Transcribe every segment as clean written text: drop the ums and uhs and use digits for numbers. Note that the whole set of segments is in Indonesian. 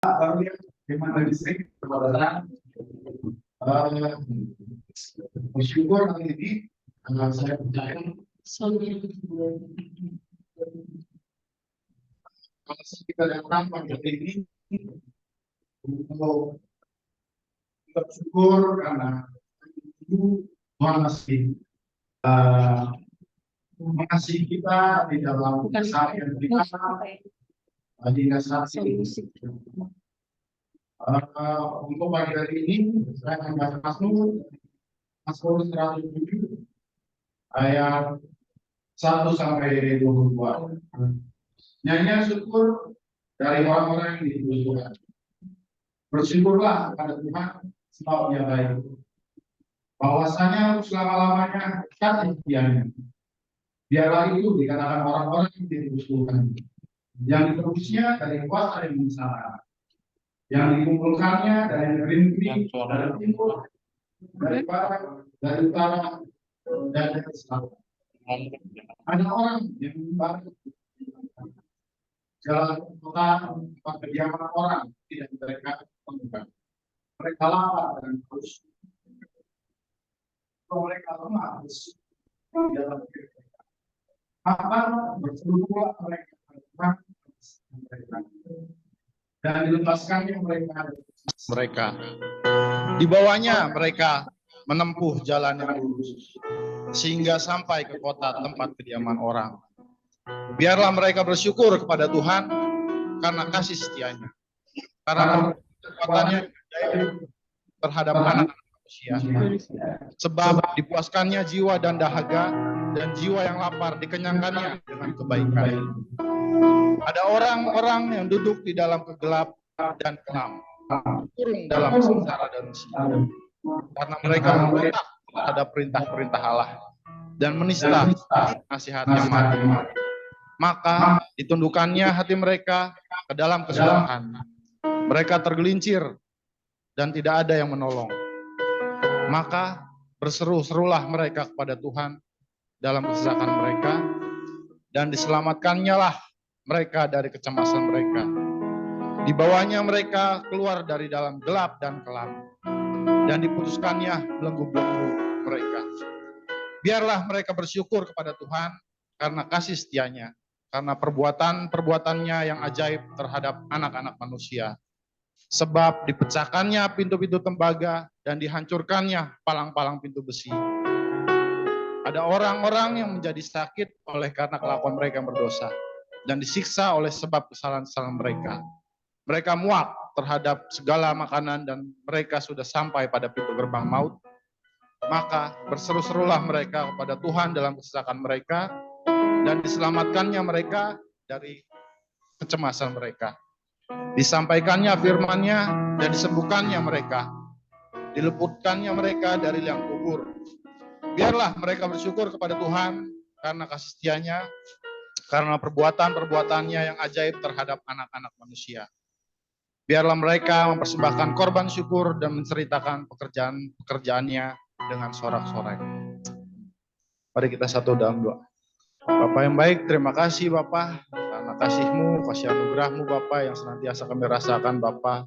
baru ya, gimana distrik kepada bersyukur hari ini saya percaya kalau kita datang pada hari ini untuk bersyukur karena Tuhan masih kita di dalam keseharian kita di dasar ini. Untuk pagi hari ini saya akan baca Mazmur 107 ayat 1 sampai 22. Nyanyian syukur dari orang-orang yang diutus Tuhan. Bersyukurlah kepada Tuhan sebab Dia baik. Bahwasanya selama-lamanya dekat setianya. Biarlah itu dikatakan orang-orang yang diutus Tuhan. Yang ditebusnya dari kuasa yang besar, yang dikumpulkannya dari negeri-negeri, dari timur, dari barat, dari utara, dan dari selatan. Ada orang yang membantu jalan kota tempat kediaman orang tidak mereka temukan. Mereka lapar dan haus. Mereka lemah di dalam diri mereka. Maka berserulah mereka dan dilepaskannya mereka. Di bawahnya mereka menempuh jalan yang lurus sehingga sampai ke kota tempat kediaman orang. Biarlah mereka bersyukur kepada Tuhan karena kasih setianya, karena kekuatannya terhadap anak manusia. Sebab dipuaskannya jiwa dan dahaga, dan jiwa yang lapar dikenyangkannya dengan kebaikan. Ada orang-orang yang duduk di dalam kegelap dan kelam, kurung dalam sengsara dan sial, karena mereka memberontak terhadap perintah-perintah Allah dan menista nasihat yang mati. Maka ditundukkannya hati mereka ke dalam kesalahan. Mereka tergelincir dan tidak ada yang menolong. Maka berseru-serulah mereka kepada Tuhan dalam kesesakan mereka, dan diselamatkannya lah mereka dari kecemasan mereka. Di bawahnya mereka keluar dari dalam gelap dan kelam, dan diputuskannya belenggu-belenggu mereka. Biarlah mereka bersyukur kepada Tuhan karena kasih setianya, karena perbuatan-perbuatannya yang ajaib terhadap anak-anak manusia. Sebab dipecahkannya pintu-pintu tembaga dan dihancurkannya palang-palang pintu besi. Ada orang-orang yang menjadi sakit oleh karena kelakuan mereka yang berdosa dan disiksa oleh sebab kesalahan-kesalahan mereka. Mereka muak terhadap segala makanan dan mereka sudah sampai pada pintu gerbang maut. Maka berseru-serulah mereka kepada Tuhan dalam kesesakan mereka, dan diselamatkannya mereka dari kecemasan mereka. Disampaikannya firman-Nya dan disembuhkannya mereka. Diluputkannya mereka dari liang kubur. Biarlah mereka bersyukur kepada Tuhan karena kasih setianya, karena perbuatan-perbuatannya yang ajaib terhadap anak-anak manusia. Biarlah mereka mempersembahkan korban syukur dan menceritakan pekerjaan-pekerjaannya dengan sorak-sorai. Mari kita satu dalam doa. Bapa yang baik, terima kasih Bapa karena kasih-Mu, kasih anugerah-Mu Bapa yang senantiasa kami rasakan Bapa.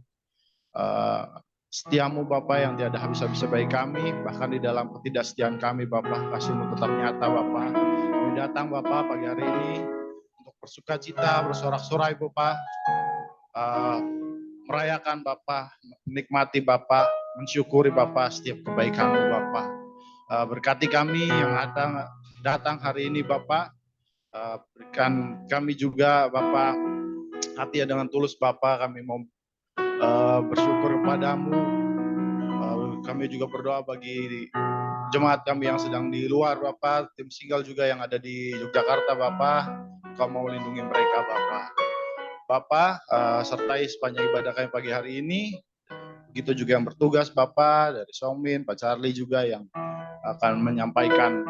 Setiamu Bapa yang tiada habis-habisnya bagi kami, bahkan di dalam ketidaksetiaan kami Bapa, kasih-Mu tetap nyata Bapa. Kami datang Bapa pagi hari ini untuk bersukacita, bersorak-sorai Bapa, merayakan Bapa, menikmati Bapa, mensyukuri Bapa setiap kebaikan-Mu Bapa. Berkati kami yang datang hari ini Bapa, berikan kami juga Bapa hati dengan tulus Bapa, kami mau bersyukur kepadamu. Kami juga berdoa bagi jemaat kami yang sedang di luar Bapa, tim single juga yang ada di Yogyakarta Bapa, Kau mau lindungi mereka Bapa, sertai sepanjang ibadah kami pagi hari ini. Begitu juga yang bertugas Bapa, dari Somin, Pak Charlie juga yang akan menyampaikan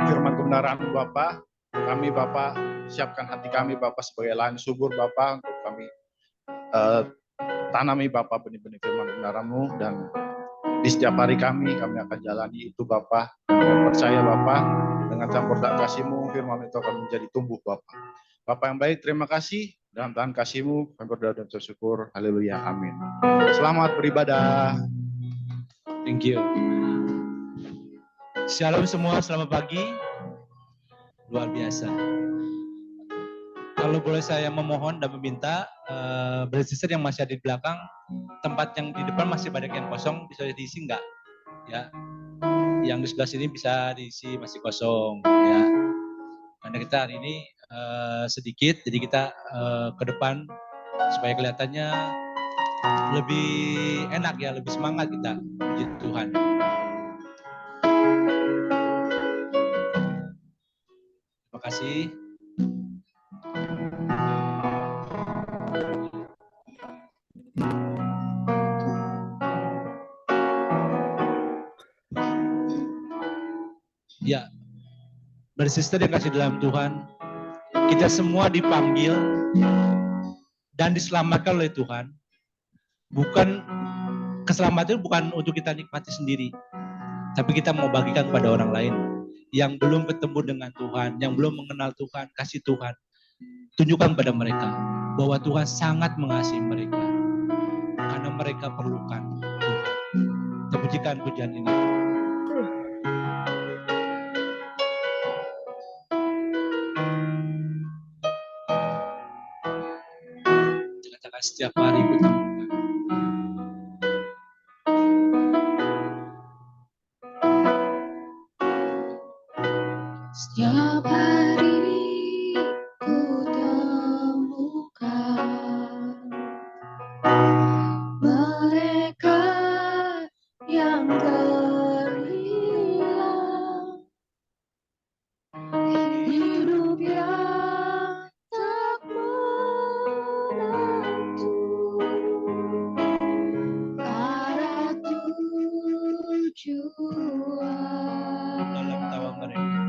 firman kebenaran Bapa. Kami Bapa, siapkan hati kami Bapa sebagai lahan subur Bapa, untuk kami tanami Bapa benih-benih firman kebenaran-Mu, dan di setiap hari kami akan jalani itu Bapa. Dan percaya Bapa, dengan campur kasih-Mu, firman itu akan menjadi tumbuh Bapa. Bapa yang baik, terima kasih Dalam Tuhan kasih-Mu, kami berdoa dan bersyukur. Haleluya. Amin. Selamat beribadah. Thank you. Shalom semua, selamat pagi. Luar biasa. Kalau boleh saya memohon dan meminta, brother yang masih ada di belakang, tempat yang di depan masih banyak yang kosong, bisa diisi enggak? Ya, yang di sebelah sini bisa diisi, masih kosong. Ya, karena kita hari ini sedikit, jadi kita ke depan supaya kelihatannya lebih enak ya, lebih semangat kita puji Tuhan. Terima kasih. Ya, bersister yang kasih dalam Tuhan, kita semua dipanggil dan diselamatkan oleh Tuhan. Bukan keselamatan bukan untuk kita nikmati sendiri, tapi kita mau bagikan kepada orang lain yang belum ketemu dengan Tuhan, yang belum mengenal Tuhan, kasih Tuhan. Tunjukkan pada mereka bahwa Tuhan sangat mengasihi mereka karena mereka perlukan Tuhan. Kita pujikan pujian ini. Katakan setiap hari ku temukan. Setiap hari ku temukan mereka yang terhilang, hidup yang tak menentu, arah tujuan. Dalam tawa mereka.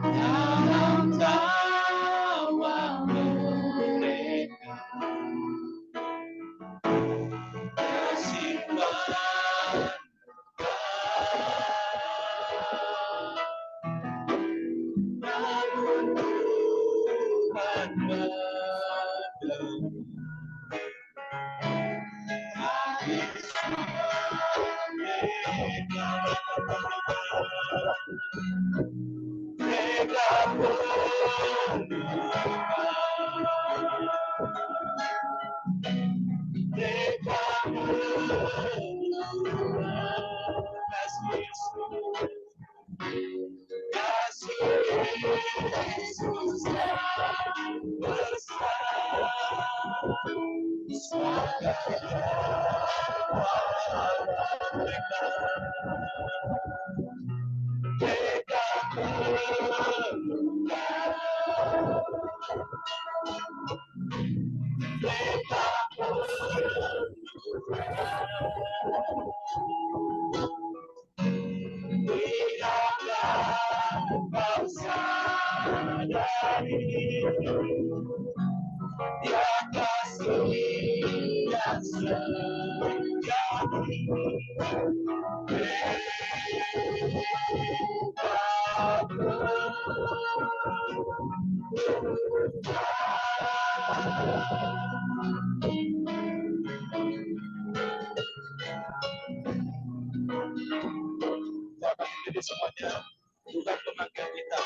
Dalam tawa mereka, kesimpulan namun Tuhan mendengar. Tapi mereka Jadi semuanya Tuhan memanggil kita.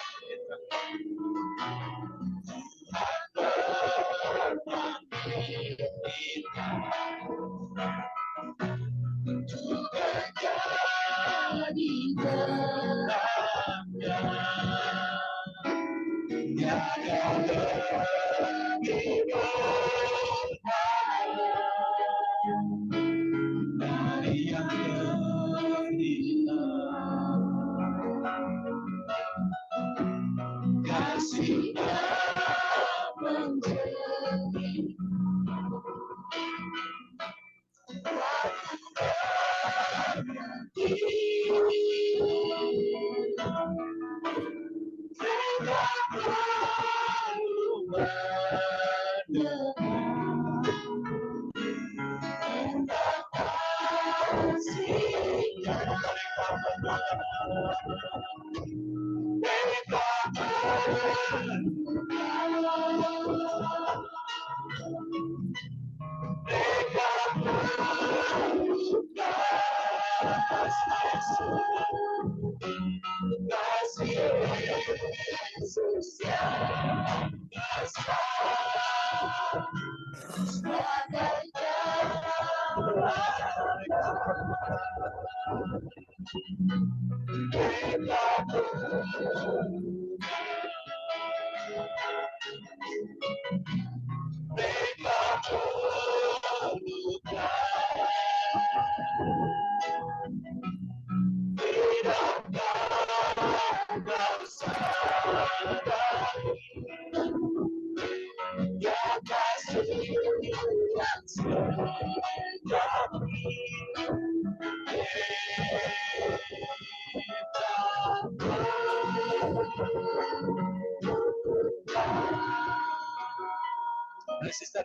Sister,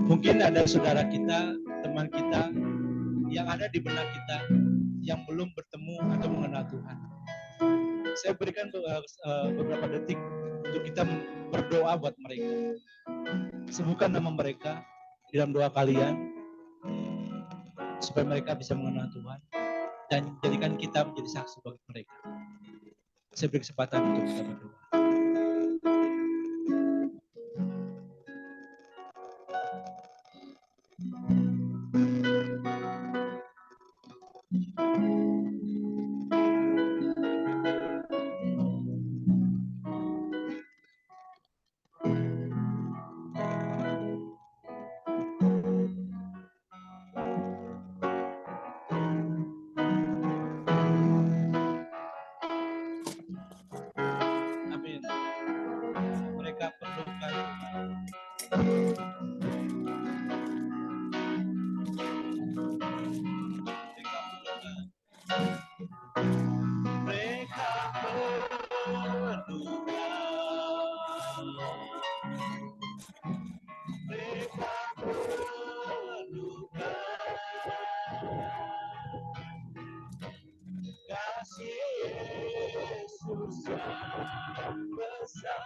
mungkin ada saudara kita, teman kita yang ada di benak kita yang belum bertemu atau mengenal Tuhan. Saya berikan beberapa detik untuk kita berdoa buat mereka. Sebutkan nama mereka di dalam doa kalian supaya mereka bisa mengenal Tuhan dan jadikan kita menjadi saksi bagi mereka. Saya beri kesempatan untuk kita berdoa. Amin. Mereka perlukan kasih Yesus yang besar.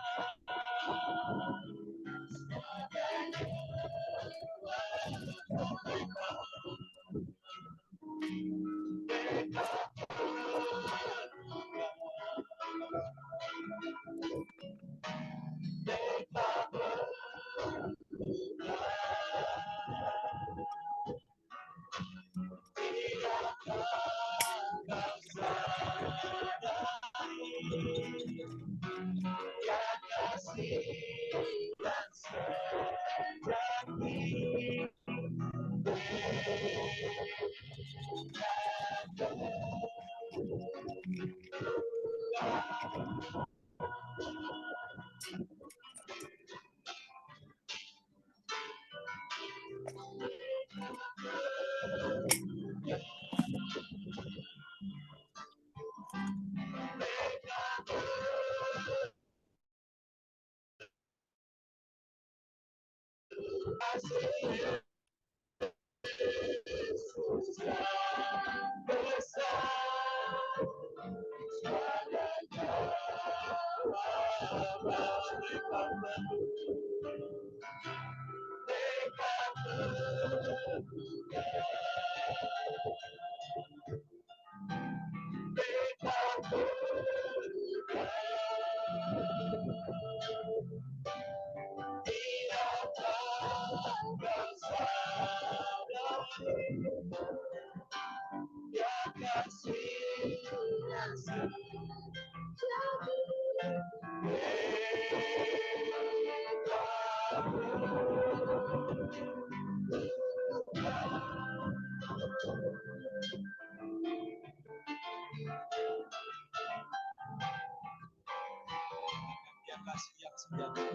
Yang kasih yang sejati.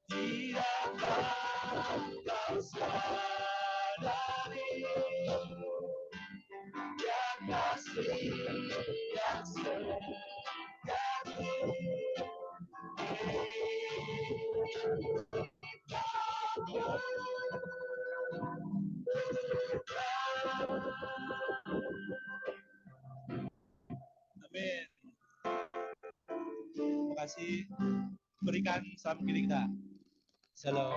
Tidakkah kau sadari yang kasih yang sejati. Amin. Terima kasih. Berikan salam kiri kita. Shalom.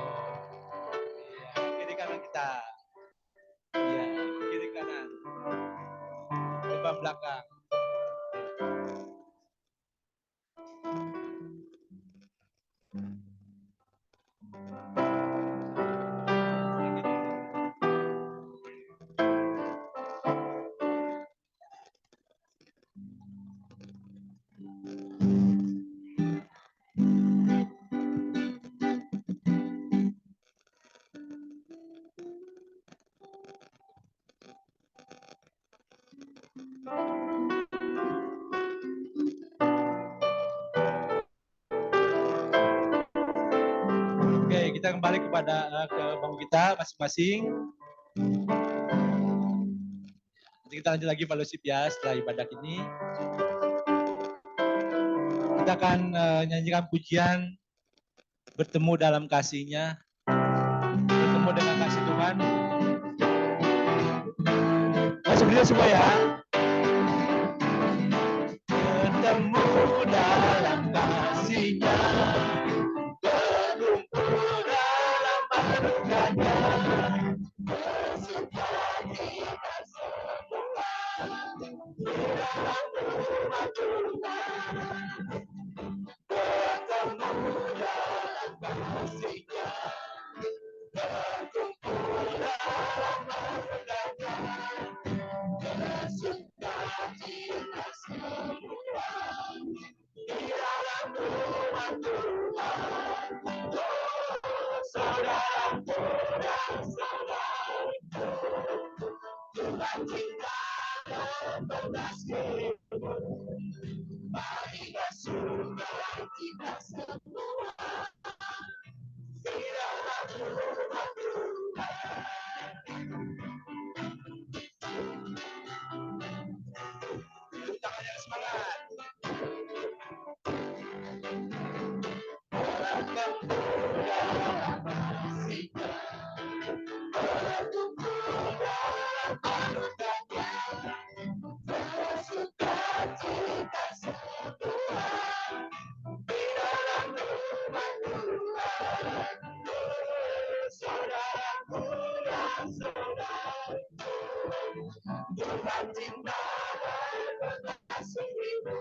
Ya, kiri kanan kita. Ya, kiri kanan. Depan belakang. Oke, kita kembali ke bangku kita masing-masing. Nanti kita lanjut lagi fellowship ya setelah ibadah ini. Kita akan nyanyikan pujian bertemu dalam kasih-Nya, bertemu dengan kasih Tuhan. Masuk dia semua ya. Bertemu dalam kasih-Nya, berkumpul dalam anugerah-Nya, bersuka cita semua di dalam rumah Tuhan. Bertemu dalam kasih-Nya, berkumpul dalam anugerah-Nya, bersuka cita semua di dalam rumah Tuhan. Oh, saudaraku dan saudaraku, Tuhan cinta dan mengasihi. Mari bersuka cita semua di dalam rumah Tuhan. Tangannya semangat. Bertemu dalam kasih-Nya, berkumpul dalam anugerah-Nya, bersuka cita semua di dalam rumah Tuhan. Saudaraku dan saudaraku, Tuhan cinta dan mengasihimu.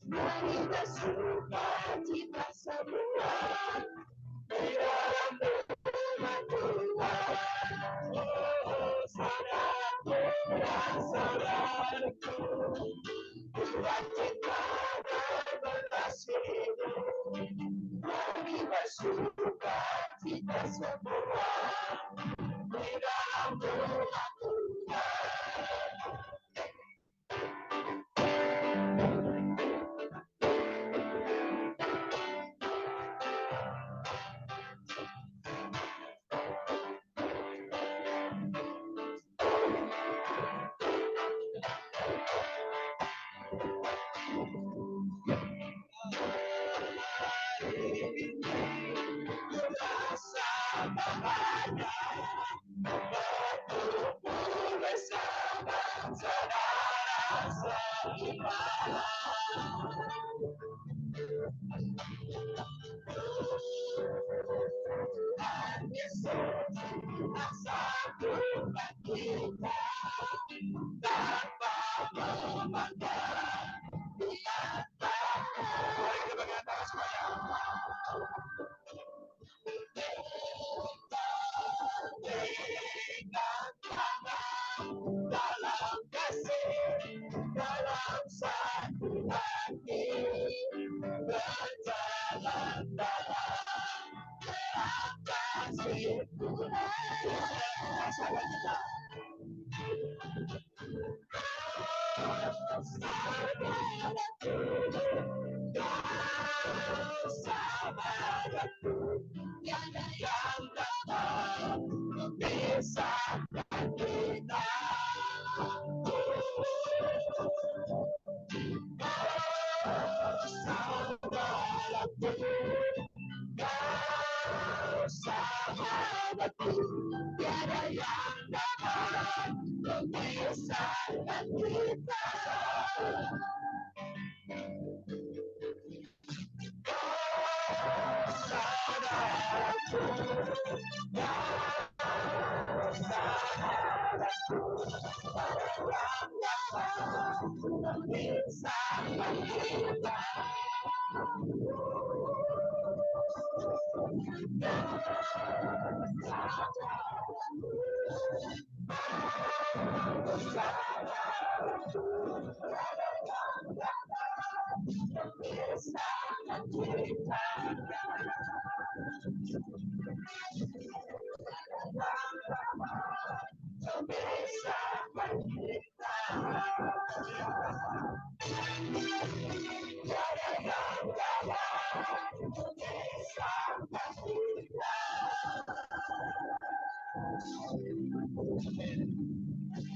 Mari bersuka cita semua di dalam rumah Tuhan. Oh, saudaraku dan saudaraku, Tuhan cinta dan mengasihimu. Mari bersuka cita semua di dalam rumah Tuhan. Bersama-sama, berkumpul bersama saudara seiman. Tuhan Yesus tak satukan kita tanpa memandang di atas. Mari kita bangkit tangan semuanya. Dalam kasih, dalam satu hati, berjalan dalam kasih Tuhan. Sahabatku, tiada yang dapat memisahkan kita. Sahabatku, sahabatku, tiada yang dapat memisahkan kita.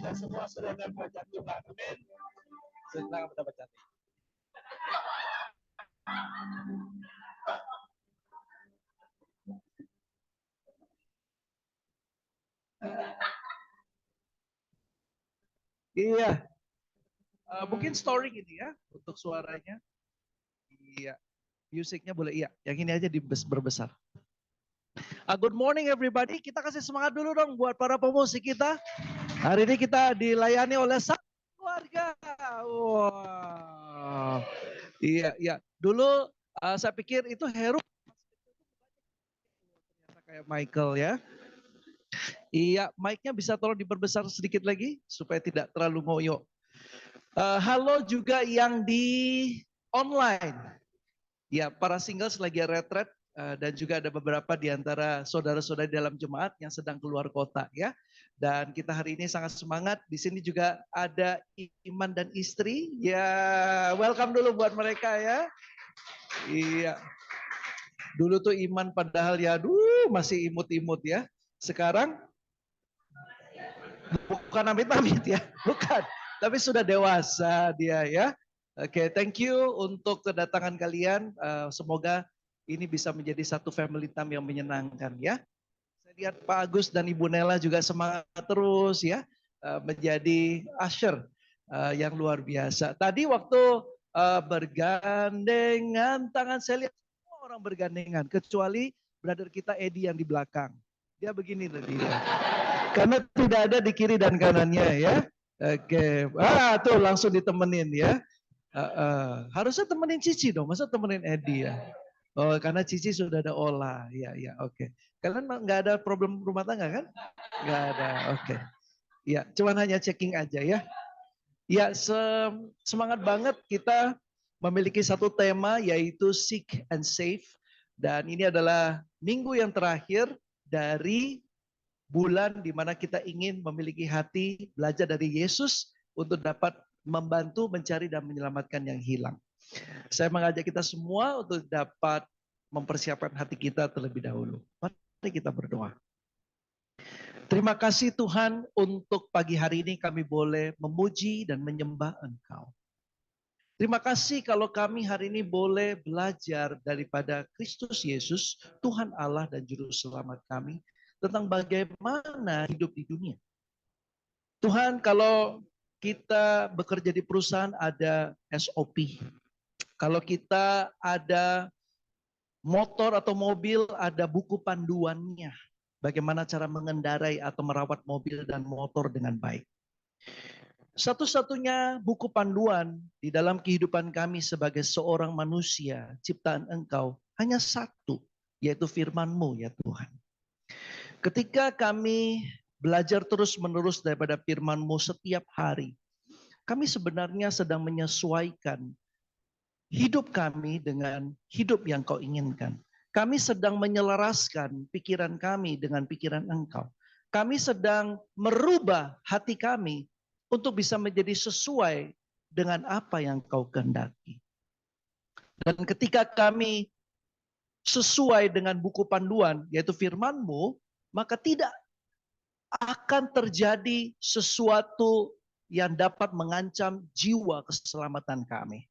Kita semua sudah dapat Tuhan. Amin. Senang mendapat jati. Iya. Mungkin story gini ya untuk suaranya. Iya. Musiknya boleh iya. Yang ini aja berbesar. Good morning everybody. Kita kasih semangat dulu dong buat para pemusik kita. Hari ini kita dilayani oleh satu keluarga. Wow. Iya, iya. Dulu saya pikir itu Heru ternyata kayak Michael ya. Iya, mic-nya bisa tolong diperbesar sedikit lagi supaya tidak terlalu ngoyo. Halo juga yang di online. Ya, para singles lagi retret dan juga ada beberapa di antara saudara-saudari dalam jemaat yang sedang keluar kota ya. Dan kita hari ini sangat semangat. Di sini juga ada Iman dan istri. Ya, welcome dulu buat mereka ya. Iya. Dulu tuh Iman padahal ya masih imut-imut ya. Sekarang bukan amit-amit ya, bukan. Tapi sudah dewasa dia ya. Oke, thank you untuk kedatangan kalian. Semoga ini bisa menjadi satu family time yang menyenangkan ya. Saya lihat Pak Agus dan Ibu Nela juga semangat terus ya. Menjadi usher yang luar biasa. Tadi waktu bergandengan tangan, saya lihat semua orang bergandengan. Kecuali brother kita Edi yang di belakang. Dia begini tadi. Karena tidak ada di kiri dan kanannya ya. Oke, tuh langsung ditemenin ya. Harusnya temenin Cici dong, masa temenin Edi ya? Oh, karena Cici sudah ada olah, ya, ya, oke. Kalian nggak ada problem rumah tangga kan? Nggak ada, oke. Ya, cuman hanya checking aja ya. Ya, semangat banget kita memiliki satu tema yaitu seek and save. Dan ini adalah minggu yang terakhir dari bulan di mana kita ingin memiliki hati belajar dari Yesus untuk dapat membantu mencari dan menyelamatkan yang hilang. Saya mengajak kita semua untuk dapat mempersiapkan hati kita terlebih dahulu. Mari kita berdoa. Terima kasih Tuhan untuk pagi hari ini kami boleh memuji dan menyembah Engkau. Terima kasih kalau kami hari ini boleh belajar daripada Kristus Yesus, Tuhan Allah dan Juru Selamat kami, tentang bagaimana hidup di dunia. Tuhan, kalau kita bekerja di perusahaan ada SOP. Kalau kita ada motor atau mobil ada buku panduannya. Bagaimana cara mengendarai atau merawat mobil dan motor dengan baik. Satu-satunya buku panduan di dalam kehidupan kami sebagai seorang manusia, ciptaan Engkau, hanya satu, yaitu firman-Mu ya Tuhan. Ketika kami belajar terus-menerus daripada firman-Mu setiap hari, kami sebenarnya sedang menyesuaikan hidup kami dengan hidup yang Kau inginkan. Kami sedang menyelaraskan pikiran kami dengan pikiran Engkau. Kami sedang merubah hati kami untuk bisa menjadi sesuai dengan apa yang Kau kehendaki. Dan ketika kami sesuai dengan buku panduan, yaitu firman-Mu, maka tidak akan terjadi sesuatu yang dapat mengancam jiwa keselamatan kami.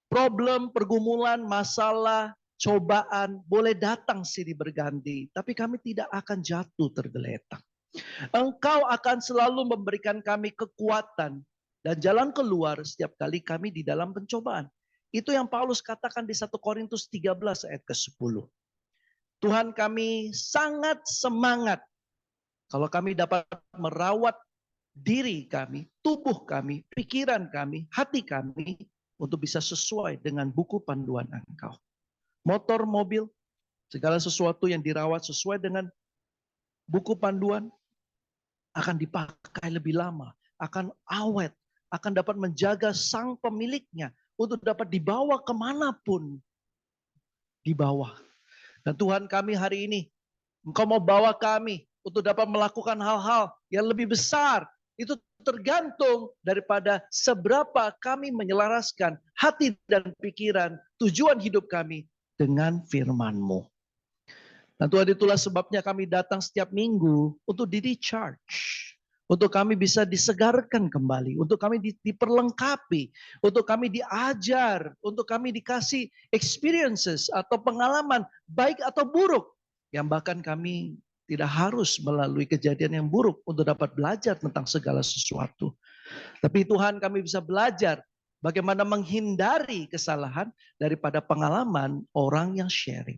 Problem, pergumulan, masalah, cobaan boleh datang silih berganti, tapi kami tidak akan jatuh tergeletak. Engkau akan selalu memberikan kami kekuatan dan jalan keluar setiap kali kami di dalam pencobaan. Itu yang Paulus katakan di 1 Korintus 13 ayat ke-10. Tuhan, kami sangat semangat kalau kami dapat merawat diri kami, tubuh kami, pikiran kami, hati kami untuk bisa sesuai dengan buku panduan Engkau. Motor, mobil, Segala sesuatu yang dirawat sesuai dengan buku panduan akan dipakai lebih lama, akan awet, akan dapat menjaga sang pemiliknya untuk dapat dibawa kemanapun dibawa. Dan Tuhan kami hari ini, Engkau mau bawa kami untuk dapat melakukan hal-hal yang lebih besar. Itu tergantung daripada seberapa kami menyelaraskan hati dan pikiran, tujuan hidup kami dengan firman-Mu. Dan Tuhan, itulah sebabnya kami datang setiap minggu untuk di-recharge. Untuk kami bisa disegarkan kembali, untuk kami diperlengkapi, untuk kami diajar, untuk kami dikasih experiences atau pengalaman baik atau buruk, yang bahkan kami tidak harus melalui kejadian yang buruk untuk dapat belajar tentang segala sesuatu. Tapi Tuhan, kami bisa belajar bagaimana menghindari kesalahan daripada pengalaman orang yang sharing.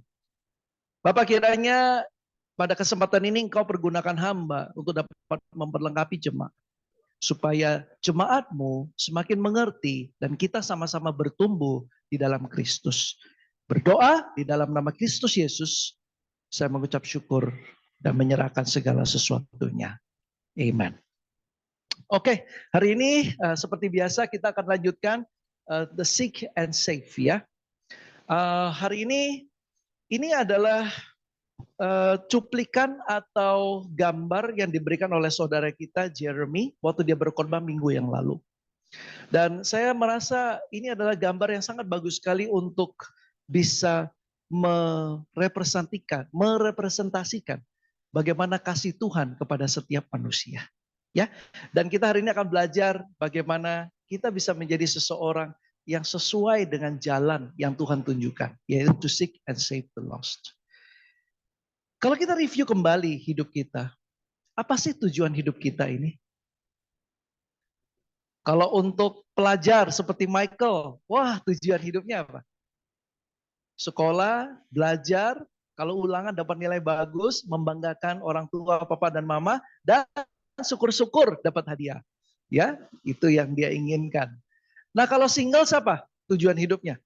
Bapak, kiranya pada kesempatan ini Engkau pergunakan hamba untuk dapat memperlengkapi jemaat. Supaya jemaat-Mu semakin mengerti dan kita sama-sama bertumbuh di dalam Kristus. Berdoa di dalam nama Kristus Yesus. Saya mengucap syukur dan menyerahkan segala sesuatunya. Amen. Oke, hari ini seperti biasa kita akan lanjutkan the seek and save ya. Hari ini adalah cuplikan atau gambar yang diberikan oleh saudara kita Jeremy waktu dia berkhotbah minggu yang lalu. Dan saya merasa ini adalah gambar yang sangat bagus sekali untuk bisa merepresentasikan bagaimana kasih Tuhan kepada setiap manusia. Ya, dan kita hari ini akan belajar bagaimana kita bisa menjadi seseorang yang sesuai dengan jalan yang Tuhan tunjukkan, yaitu to seek and save the lost. Kalau kita review kembali hidup kita, apa sih tujuan hidup kita ini? Kalau untuk pelajar seperti Michael, wah tujuan hidupnya apa? Sekolah, belajar, kalau ulangan dapat nilai bagus, membanggakan orang tua, papa dan mama, dan syukur-syukur dapat hadiah. Ya, itu yang dia inginkan. Nah, kalau single siapa tujuan hidupnya?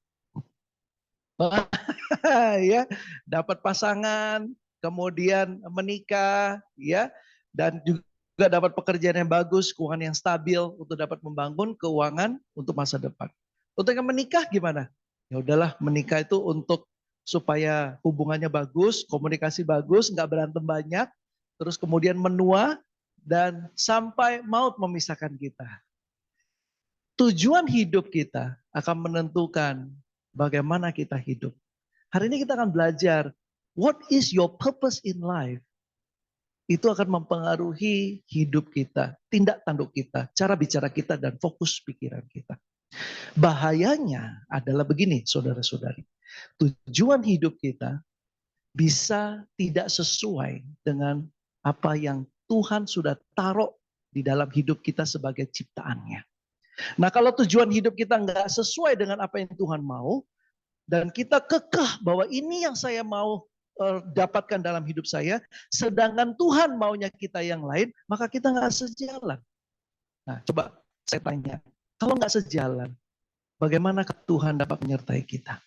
Ya, dapat pasangan, kemudian menikah, ya, dan juga dapat pekerjaan yang bagus, keuangan yang stabil untuk dapat membangun keuangan untuk masa depan. Untuk yang menikah gimana? Ya udahlah, menikah itu untuk supaya hubungannya bagus, komunikasi bagus, nggak berantem banyak, terus kemudian menua dan sampai maut memisahkan kita. Tujuan hidup kita akan menentukan bagaimana kita hidup. Hari ini kita akan belajar what is your purpose in life? Itu akan mempengaruhi hidup kita, tindak tanduk kita, cara bicara kita, dan fokus pikiran kita. Bahayanya adalah begini, saudara-saudari. Tujuan hidup kita bisa tidak sesuai dengan apa yang Tuhan sudah taruh di dalam hidup kita sebagai ciptaannya. Nah, kalau tujuan hidup kita nggak sesuai dengan apa yang Tuhan mau, dan kita kekeh bahwa ini yang saya mau dapatkan dalam hidup saya, sedangkan Tuhan maunya kita yang lain, maka kita nggak sejalan. Nah, coba saya tanya, kalau nggak sejalan, bagaimana Tuhan dapat menyertai kita?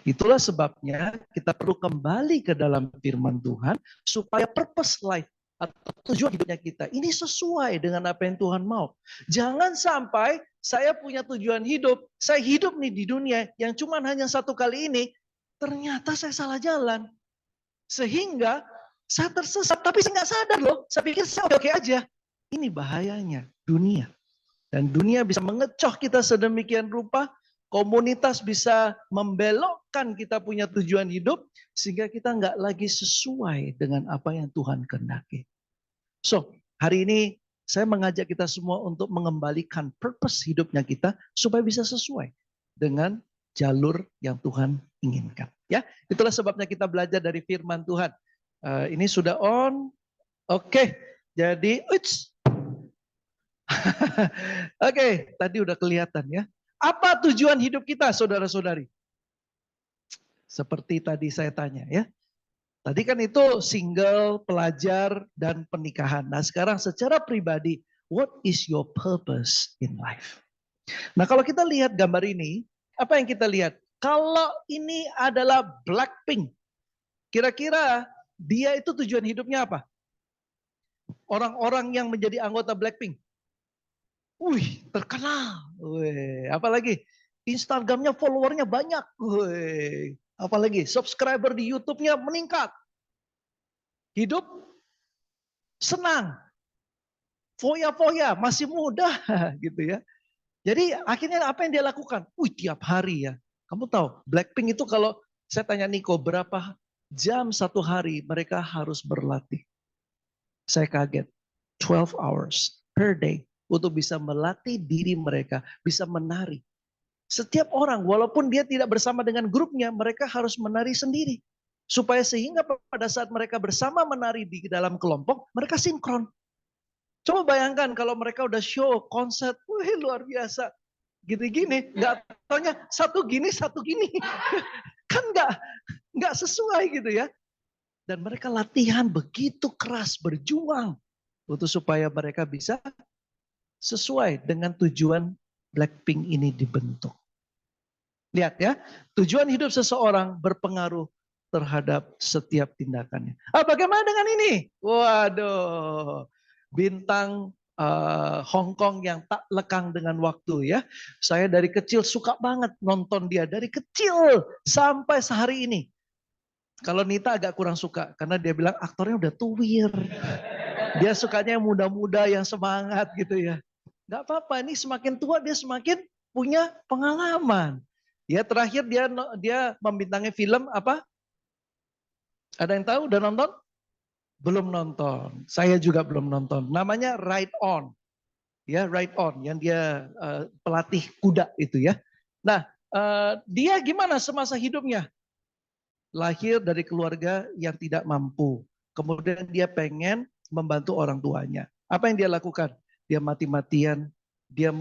Itulah sebabnya kita perlu kembali ke dalam firman Tuhan, supaya purpose life atau tujuan hidupnya kita ini sesuai dengan apa yang Tuhan mau. Jangan sampai saya punya tujuan hidup, saya hidup nih di dunia yang cuma hanya satu kali ini, ternyata saya salah jalan. Sehingga saya tersesat, tapi saya nggak sadar loh. Saya pikir saya oke aja. Ini bahayanya dunia. Dan dunia bisa mengecoh kita sedemikian rupa, komunitas bisa membelokkan kita punya tujuan hidup, sehingga kita nggak lagi sesuai dengan apa yang Tuhan kehendaki. So, hari ini saya mengajak kita semua untuk mengembalikan purpose hidupnya kita supaya bisa sesuai dengan jalur yang Tuhan inginkan. Ya, itulah sebabnya kita belajar dari firman Tuhan. Ini sudah on. Oke, jadi, oke, tadi udah kelihatan ya. Apa tujuan hidup kita, saudara-saudari? Seperti tadi saya tanya ya. Tadi kan itu single, pelajar, dan pernikahan. Nah sekarang secara pribadi, what is your purpose in life? Nah kalau kita lihat gambar ini, apa yang kita lihat? Kalau ini adalah Blackpink, kira-kira dia itu tujuan hidupnya apa? Orang-orang yang menjadi anggota Blackpink. Wih, terkenal. Wih, apalagi Instagramnya followernya banyak. Wih, apalagi subscriber di YouTube-nya meningkat. Hidup senang. Foya-foya, masih muda gitu ya. Jadi akhirnya apa yang dia lakukan? Wih, tiap hari ya. Kamu tahu, Blackpink itu kalau saya tanya Niko, berapa jam satu hari mereka harus berlatih? Saya kaget. 12 hours per day untuk bisa melatih diri mereka, bisa menari. Setiap orang, walaupun dia tidak bersama dengan grupnya, mereka harus menari sendiri. Supaya sehingga pada saat mereka bersama menari di dalam kelompok, mereka sinkron. Coba bayangkan kalau mereka udah show, konser, wih luar biasa. Gini-gini, nggak taunya satu gini, kan nggak sesuai gitu ya. Dan mereka latihan begitu keras, berjuang untuk supaya mereka bisa sesuai dengan tujuan Blackpink ini dibentuk. Lihat ya, tujuan hidup seseorang berpengaruh terhadap setiap tindakannya. Bagaimana dengan ini? Waduh, bintang Hong Kong yang tak lekang dengan waktu ya. Saya dari kecil suka banget nonton dia dari kecil sampai sehari ini. Kalau Nita agak kurang suka karena dia bilang aktornya udah tuwir. Dia sukanya yang muda-muda yang semangat gitu ya. Gak apa-apa, ini semakin tua dia semakin punya pengalaman. Ya terakhir dia membintangi film apa? Ada yang tahu? Udah nonton? Belum nonton. Saya juga belum nonton. Namanya Ride On. Ya, Ride On yang dia pelatih kuda itu ya. Nah, dia gimana semasa hidupnya? Lahir dari keluarga yang tidak mampu. Kemudian dia pengen membantu orang tuanya. Apa yang dia lakukan? Dia mati-matian. Dia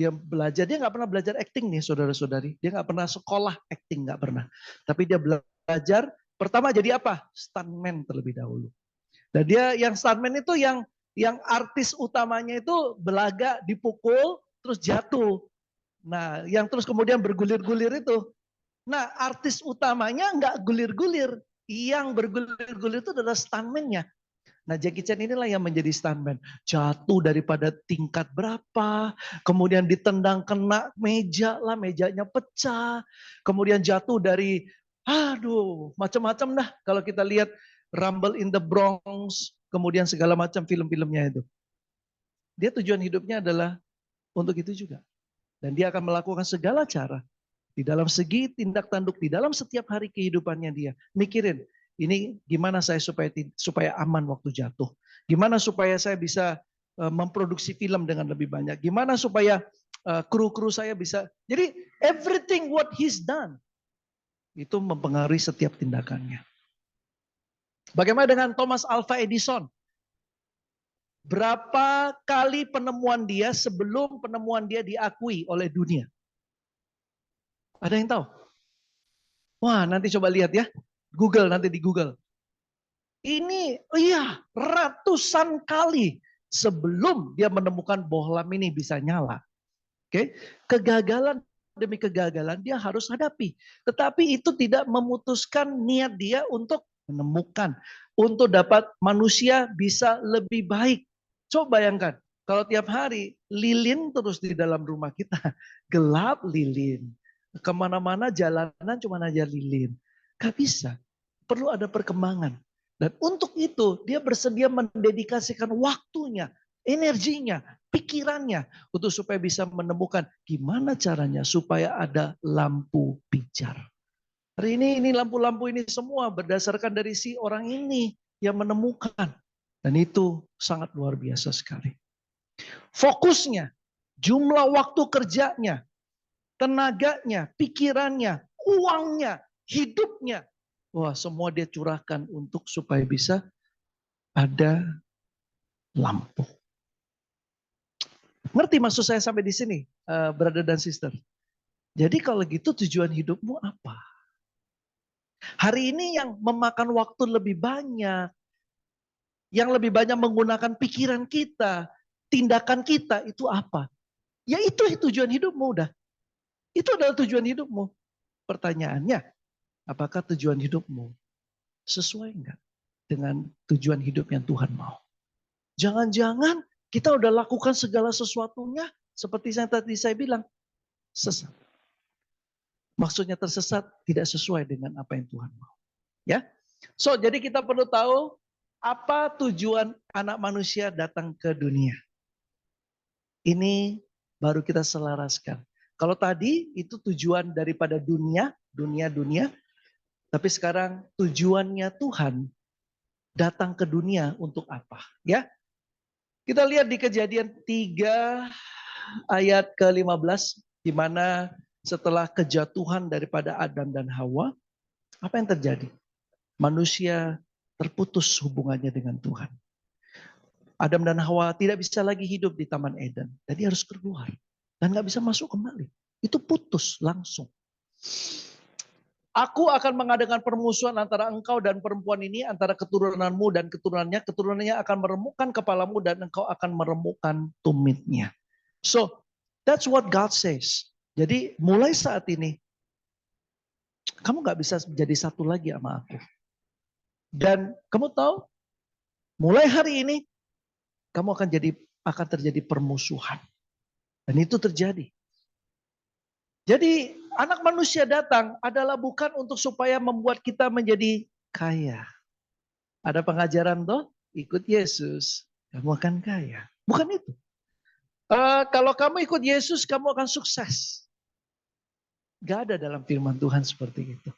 belajar. Dia nggak pernah belajar acting nih saudara-saudari. Dia nggak pernah sekolah acting, nggak pernah. Tapi dia belajar. Pertama jadi apa? Stuntman terlebih dahulu. Dan dia yang stuntman itu yang artis utamanya itu belaga, dipukul, terus jatuh. Nah, yang terus kemudian bergulir-gulir itu. Nah, artis utamanya nggak gulir-gulir. Yang bergulir-gulir itu adalah stuntman-nya. Nah, Jackie Chan inilah yang menjadi stuntman. Jatuh daripada tingkat berapa, kemudian ditendang kena meja lah, mejanya pecah. Kemudian jatuh dari, macam-macam dah. Kalau kita lihat Rumble in the Bronx, kemudian segala macam film-filmnya itu. Dia tujuan hidupnya adalah untuk itu juga. Dan dia akan melakukan segala cara di dalam segi tindak tanduk, di dalam setiap hari kehidupannya dia. Mikirin, ini gimana saya supaya aman waktu jatuh. Gimana supaya saya bisa memproduksi film dengan lebih banyak. Gimana supaya kru-kru saya bisa. Jadi everything what he's done itu mempengaruhi setiap tindakannya. Bagaimana dengan Thomas Alva Edison? Berapa kali penemuan dia sebelum penemuan dia diakui oleh dunia? Ada yang tahu? Wah, nanti coba lihat ya. Google, nanti di Google. Ini, ratusan kali sebelum dia menemukan bohlam ini bisa nyala. Oke, kegagalan demi kegagalan dia harus hadapi. Tetapi itu tidak memutuskan niat dia untuk menemukan, untuk dapat manusia bisa lebih baik. Coba bayangkan, kalau tiap hari lilin terus di dalam rumah kita, gelap lilin. Kemana-mana jalanan cuma aja lilin. Gak bisa, perlu ada perkembangan. Dan untuk itu dia bersedia mendedikasikan waktunya, energinya, pikirannya untuk supaya bisa menemukan gimana caranya supaya ada lampu pijar. Hari ini lampu-lampu ini semua berdasarkan dari si orang ini yang menemukan. Dan itu sangat luar biasa sekali. Fokusnya, jumlah waktu kerjanya, tenaganya, pikirannya, uangnya, hidupnya. Wah, semua dia curahkan untuk supaya bisa ada lampu. Ngerti maksud saya sampai di sini, brother dan sister? Jadi kalau gitu tujuan hidupmu apa? Hari ini yang memakan waktu lebih banyak, yang lebih banyak menggunakan pikiran kita, tindakan kita itu apa? Ya itu tujuan hidupmu udah. Itu adalah tujuan hidupmu. Pertanyaannya, apakah tujuan hidupmu sesuai enggak dengan tujuan hidup yang Tuhan mau? Jangan-jangan kita udah lakukan segala sesuatunya seperti yang tadi saya bilang, sesat. Maksudnya tersesat, tidak sesuai dengan apa yang Tuhan mau. Ya, so jadi kita perlu tahu apa tujuan anak manusia datang ke dunia. Ini baru kita selaraskan. Kalau tadi itu tujuan daripada dunia. Tapi sekarang tujuannya Tuhan datang ke dunia untuk apa? Ya, kita lihat di Kejadian 3 ayat ke-15, di mana setelah kejatuhan daripada Adam dan Hawa, apa yang terjadi? Manusia terputus hubungannya dengan Tuhan. Adam dan Hawa tidak bisa lagi hidup di Taman Eden. Jadi harus keluar. Dan gak bisa masuk kembali. Itu putus langsung. Aku akan mengadakan permusuhan antara engkau dan perempuan ini, antara keturunanmu dan keturunannya. Keturunannya akan meremukkan kepalamu dan engkau akan meremukkan tumitnya. So, that's what God says. Jadi mulai saat ini, kamu gak bisa jadi satu lagi sama aku. Dan kamu tahu, mulai hari ini, kamu akan terjadi permusuhan. Dan itu terjadi. Jadi anak manusia datang adalah bukan untuk supaya membuat kita menjadi kaya. Ada pengajaran toh, ikut Yesus, kamu akan kaya. Bukan itu. Kalau kamu ikut Yesus, kamu akan sukses. Gak ada dalam firman Tuhan seperti itu.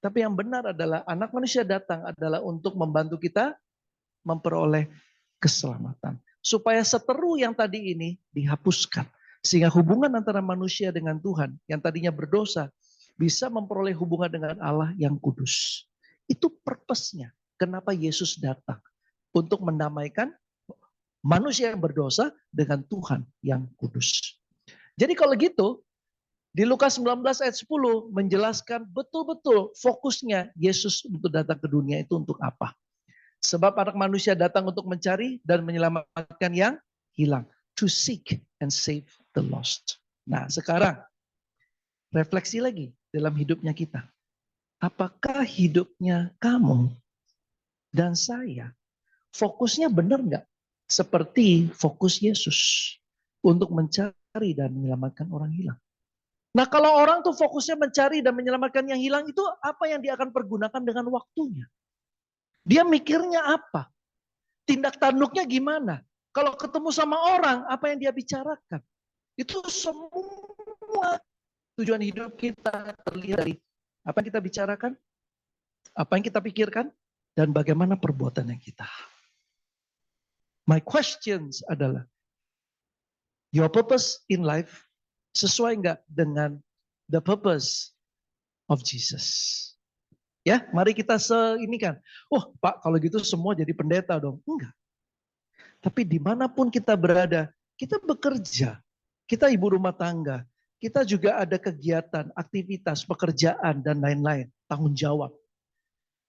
Tapi yang benar adalah anak manusia datang adalah untuk membantu kita memperoleh keselamatan. Supaya seteru yang tadi ini dihapuskan. Sehingga hubungan antara manusia dengan Tuhan yang tadinya berdosa bisa memperoleh hubungan dengan Allah yang kudus. Itu purpose-nya. Kenapa Yesus datang. Untuk mendamaikan manusia yang berdosa dengan Tuhan yang kudus. Jadi kalau gitu, di Lukas 19 ayat 10 menjelaskan betul-betul fokusnya Yesus untuk datang ke dunia itu untuk apa. Sebab anak manusia datang untuk mencari dan menyelamatkan yang hilang. To seek and save the lost. Nah sekarang, refleksi lagi dalam hidupnya kita. Apakah hidupnya kamu dan saya fokusnya benar nggak? Seperti fokus Yesus untuk mencari dan menyelamatkan orang hilang. Nah kalau orang tuh fokusnya mencari dan menyelamatkan yang hilang, itu apa yang dia akan pergunakan dengan waktunya? Dia mikirnya apa? Tindak tanduknya gimana? Kalau ketemu sama orang, apa yang dia bicarakan? Itu semua tujuan hidup kita terlihat dari apa yang kita bicarakan, apa yang kita pikirkan, dan bagaimana perbuatannya kita. My questions adalah, your purpose in life sesuai nggak dengan the purpose of Jesus? Ya, mari kita seinikan. Oh, Pak, kalau gitu semua jadi pendeta dong. Enggak. Tapi dimanapun kita berada, kita bekerja. Kita ibu rumah tangga. Kita juga ada kegiatan, aktivitas, pekerjaan, dan lain-lain. Tanggung jawab.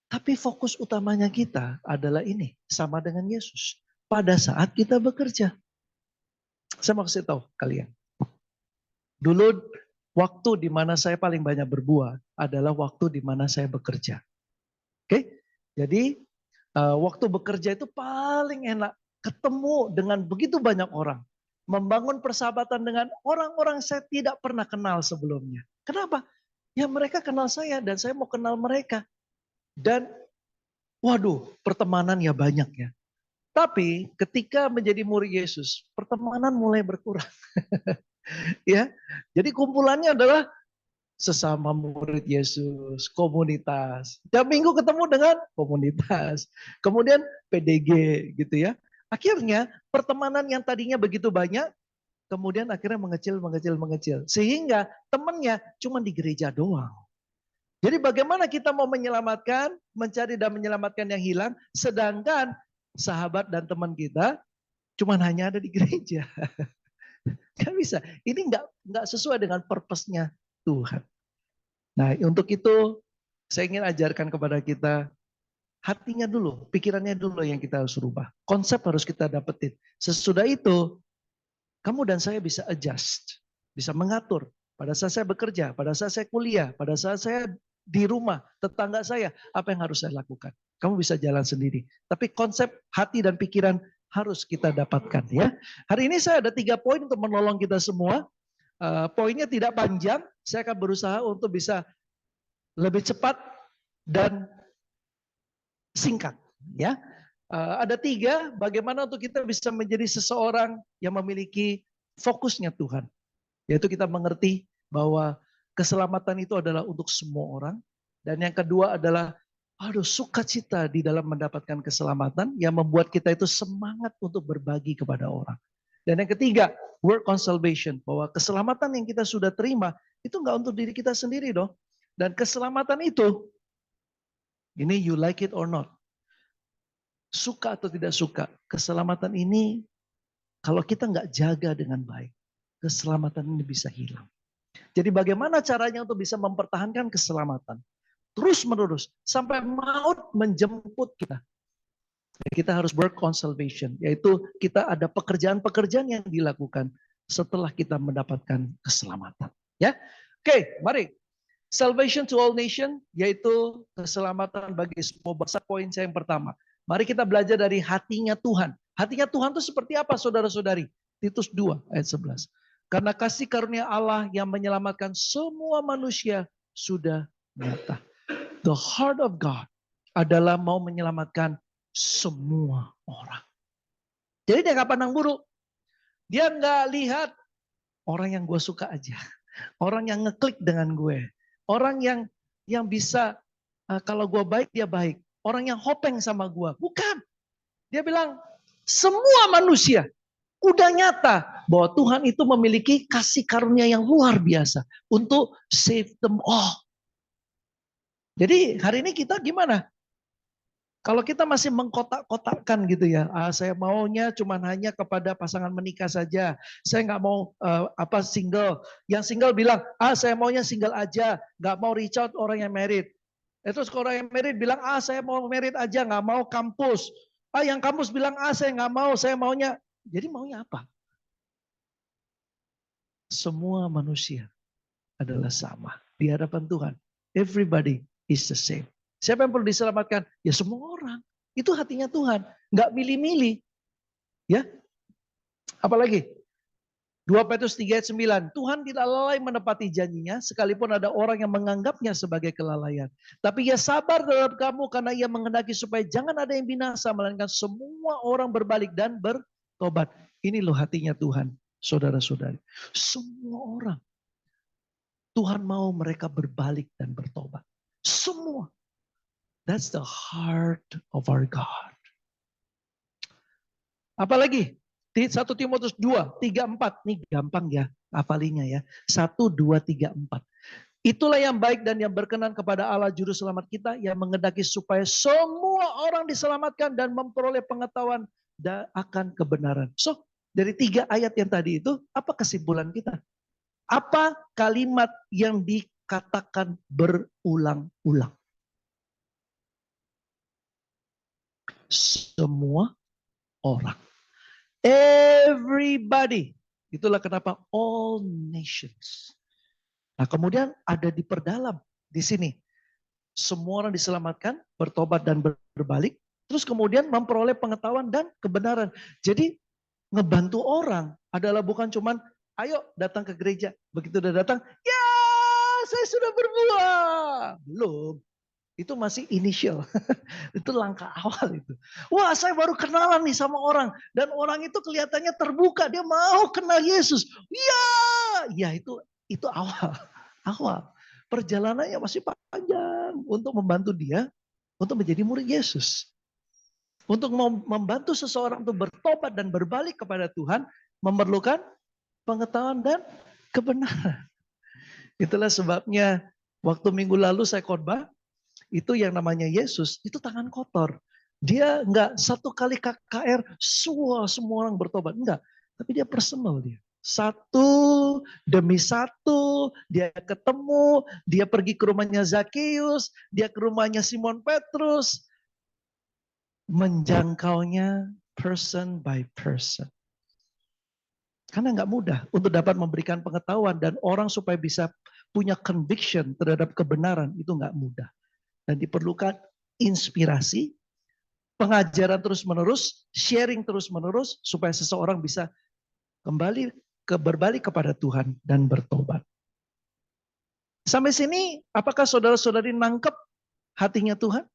Tapi fokus utamanya kita adalah ini. Sama dengan Yesus. Pada saat kita bekerja. Saya mau kasih tahu kalian. Dulu waktu di mana saya paling banyak berbuah adalah waktu di mana saya bekerja. Oke? Jadi waktu bekerja itu paling enak. Ketemu dengan begitu banyak orang. Membangun persahabatan dengan orang-orang saya tidak pernah kenal sebelumnya. Kenapa? Ya mereka kenal saya dan saya mau kenal mereka. Dan waduh, pertemanan ya banyak ya. Tapi ketika menjadi murid Yesus, pertemanan mulai berkurang. Ya, jadi kumpulannya adalah sesama murid Yesus, komunitas. Tiap minggu ketemu dengan komunitas. Kemudian PDG gitu ya. Akhirnya pertemanan yang tadinya begitu banyak, kemudian akhirnya mengecil. Sehingga temannya cuma di gereja doang. Jadi bagaimana kita mau menyelamatkan, mencari dan menyelamatkan yang hilang, sedangkan sahabat dan teman kita cuma hanya ada di gereja. Gak bisa. Ini nggak sesuai dengan purpose-nya Tuhan. Nah untuk itu saya ingin ajarkan kepada kita, hatinya dulu, pikirannya dulu yang kita harus rubah. Konsep harus kita dapetin. Sesudah itu, kamu dan saya bisa adjust, bisa mengatur pada saat saya bekerja, pada saat saya kuliah, pada saat saya di rumah, tetangga saya, apa yang harus saya lakukan? Kamu bisa jalan sendiri. Tapi konsep hati dan pikiran harus kita dapatkan ya. Hari ini saya ada 3 poin untuk menolong kita semua. Poinnya tidak panjang, saya akan berusaha untuk bisa lebih cepat dan singkat ya. Ada 3, bagaimana untuk kita bisa menjadi seseorang yang memiliki fokusnya Tuhan. Yaitu kita mengerti bahwa keselamatan itu adalah untuk semua orang. Dan yang kedua adalah sukacita di dalam mendapatkan keselamatan yang membuat kita itu semangat untuk berbagi kepada orang. Dan yang ketiga, work on salvation, bahwa keselamatan yang kita sudah terima itu enggak untuk diri kita sendiri dong. Dan keselamatan itu, ini you like it or not, suka atau tidak suka, keselamatan ini kalau kita nggak jaga dengan baik, keselamatan ini bisa hilang. Jadi bagaimana caranya untuk bisa mempertahankan keselamatan? Terus menerus, sampai maut menjemput kita. Kita harus work on salvation, yaitu kita ada pekerjaan-pekerjaan yang dilakukan setelah kita mendapatkan keselamatan. Ya, oke, mari. Salvation to all nation, yaitu keselamatan bagi semua bangsa. Poin saya yang pertama. Mari kita belajar dari hatinya Tuhan. Hatinya Tuhan itu seperti apa, saudara-saudari? Titus 2 ayat 11. Karena kasih karunia Allah yang menyelamatkan semua manusia sudah nyata. The heart of God adalah mau menyelamatkan semua orang. Jadi dia nggak pandang buruk. Dia nggak lihat orang yang gue suka aja. Orang yang ngeklik dengan gue. Orang yang bisa kalau gue baik dia baik. Orang yang hopeng sama gue. Bukan. Dia bilang semua manusia udah nyata bahwa Tuhan itu memiliki kasih karunia yang luar biasa untuk save them all. Jadi hari ini kita gimana? Kalau kita masih mengkotak-kotakkan gitu ya, saya maunya cuma hanya kepada pasangan menikah saja. Saya nggak mau single. Yang single bilang, saya maunya single aja, nggak mau reach out orang yang married. Terus orang yang married bilang, saya mau married aja, nggak mau kampus. Yang kampus bilang, saya nggak mau, saya maunya. Jadi maunya apa? Semua manusia adalah sama di hadapan Tuhan. Everybody is the same. Siapa yang perlu diselamatkan? Ya semua orang. Itu hatinya Tuhan. Nggak milih-milih. Ya. Apalagi? 2 Petrus 3 ayat 9. Tuhan tidak lalai menepati janjinya, sekalipun ada orang yang menganggapnya sebagai kelalaian. Tapi ia sabar terhadap kamu karena ia menghendaki supaya jangan ada yang binasa, melainkan semua orang berbalik dan bertobat. Ini loh hatinya Tuhan, saudara-saudari. Semua orang. Tuhan mau mereka berbalik dan bertobat. Semua. That's the heart of our God. Apalagi? 1 Timotius 2, 3, 4. Ini gampang ya hafalinya ya. 1, 2, 3, 4. Itulah yang baik dan yang berkenan kepada Allah Juru Selamat kita yang menghendaki supaya semua orang diselamatkan dan memperoleh pengetahuan akan kebenaran. So, dari 3 ayat yang tadi itu, apa kesimpulan kita? Apa kalimat yang dikatakan berulang-ulang? Semua orang. Everybody. Itulah kenapa all nations. Nah kemudian ada diperdalam di sini. Semua orang diselamatkan, bertobat dan berbalik. Terus kemudian memperoleh pengetahuan dan kebenaran. Jadi ngebantu orang adalah bukan cuman ayo datang ke gereja. Begitu udah datang, ya saya sudah berbuah. Belum. Itu masih initial. Itu langkah awal itu. Wah saya baru kenalan nih sama orang. Dan orang itu kelihatannya terbuka. Dia mau kenal Yesus. Ya itu awal. Awal. Perjalanannya masih panjang. Untuk membantu dia. Untuk menjadi murid Yesus. Untuk membantu seseorang untuk bertobat dan berbalik kepada Tuhan. Memerlukan pengetahuan dan kebenaran. Itulah sebabnya waktu minggu lalu saya khotbah. Itu yang namanya Yesus, itu tangan kotor. Dia enggak satu kali KKR, semua orang bertobat. Enggak, tapi dia personal dia. Satu demi satu, dia ketemu, dia pergi ke rumahnya Zakheus, dia ke rumahnya Simon Petrus. Menjangkaunya person by person. Karena nggak mudah untuk dapat memberikan pengetahuan dan orang supaya bisa punya conviction terhadap kebenaran itu nggak mudah. Dan diperlukan inspirasi, pengajaran terus-menerus, sharing terus-menerus supaya seseorang bisa kembali berbalik kepada Tuhan dan bertobat. Sampai sini, apakah saudara-saudari nangkep hatinya Tuhan?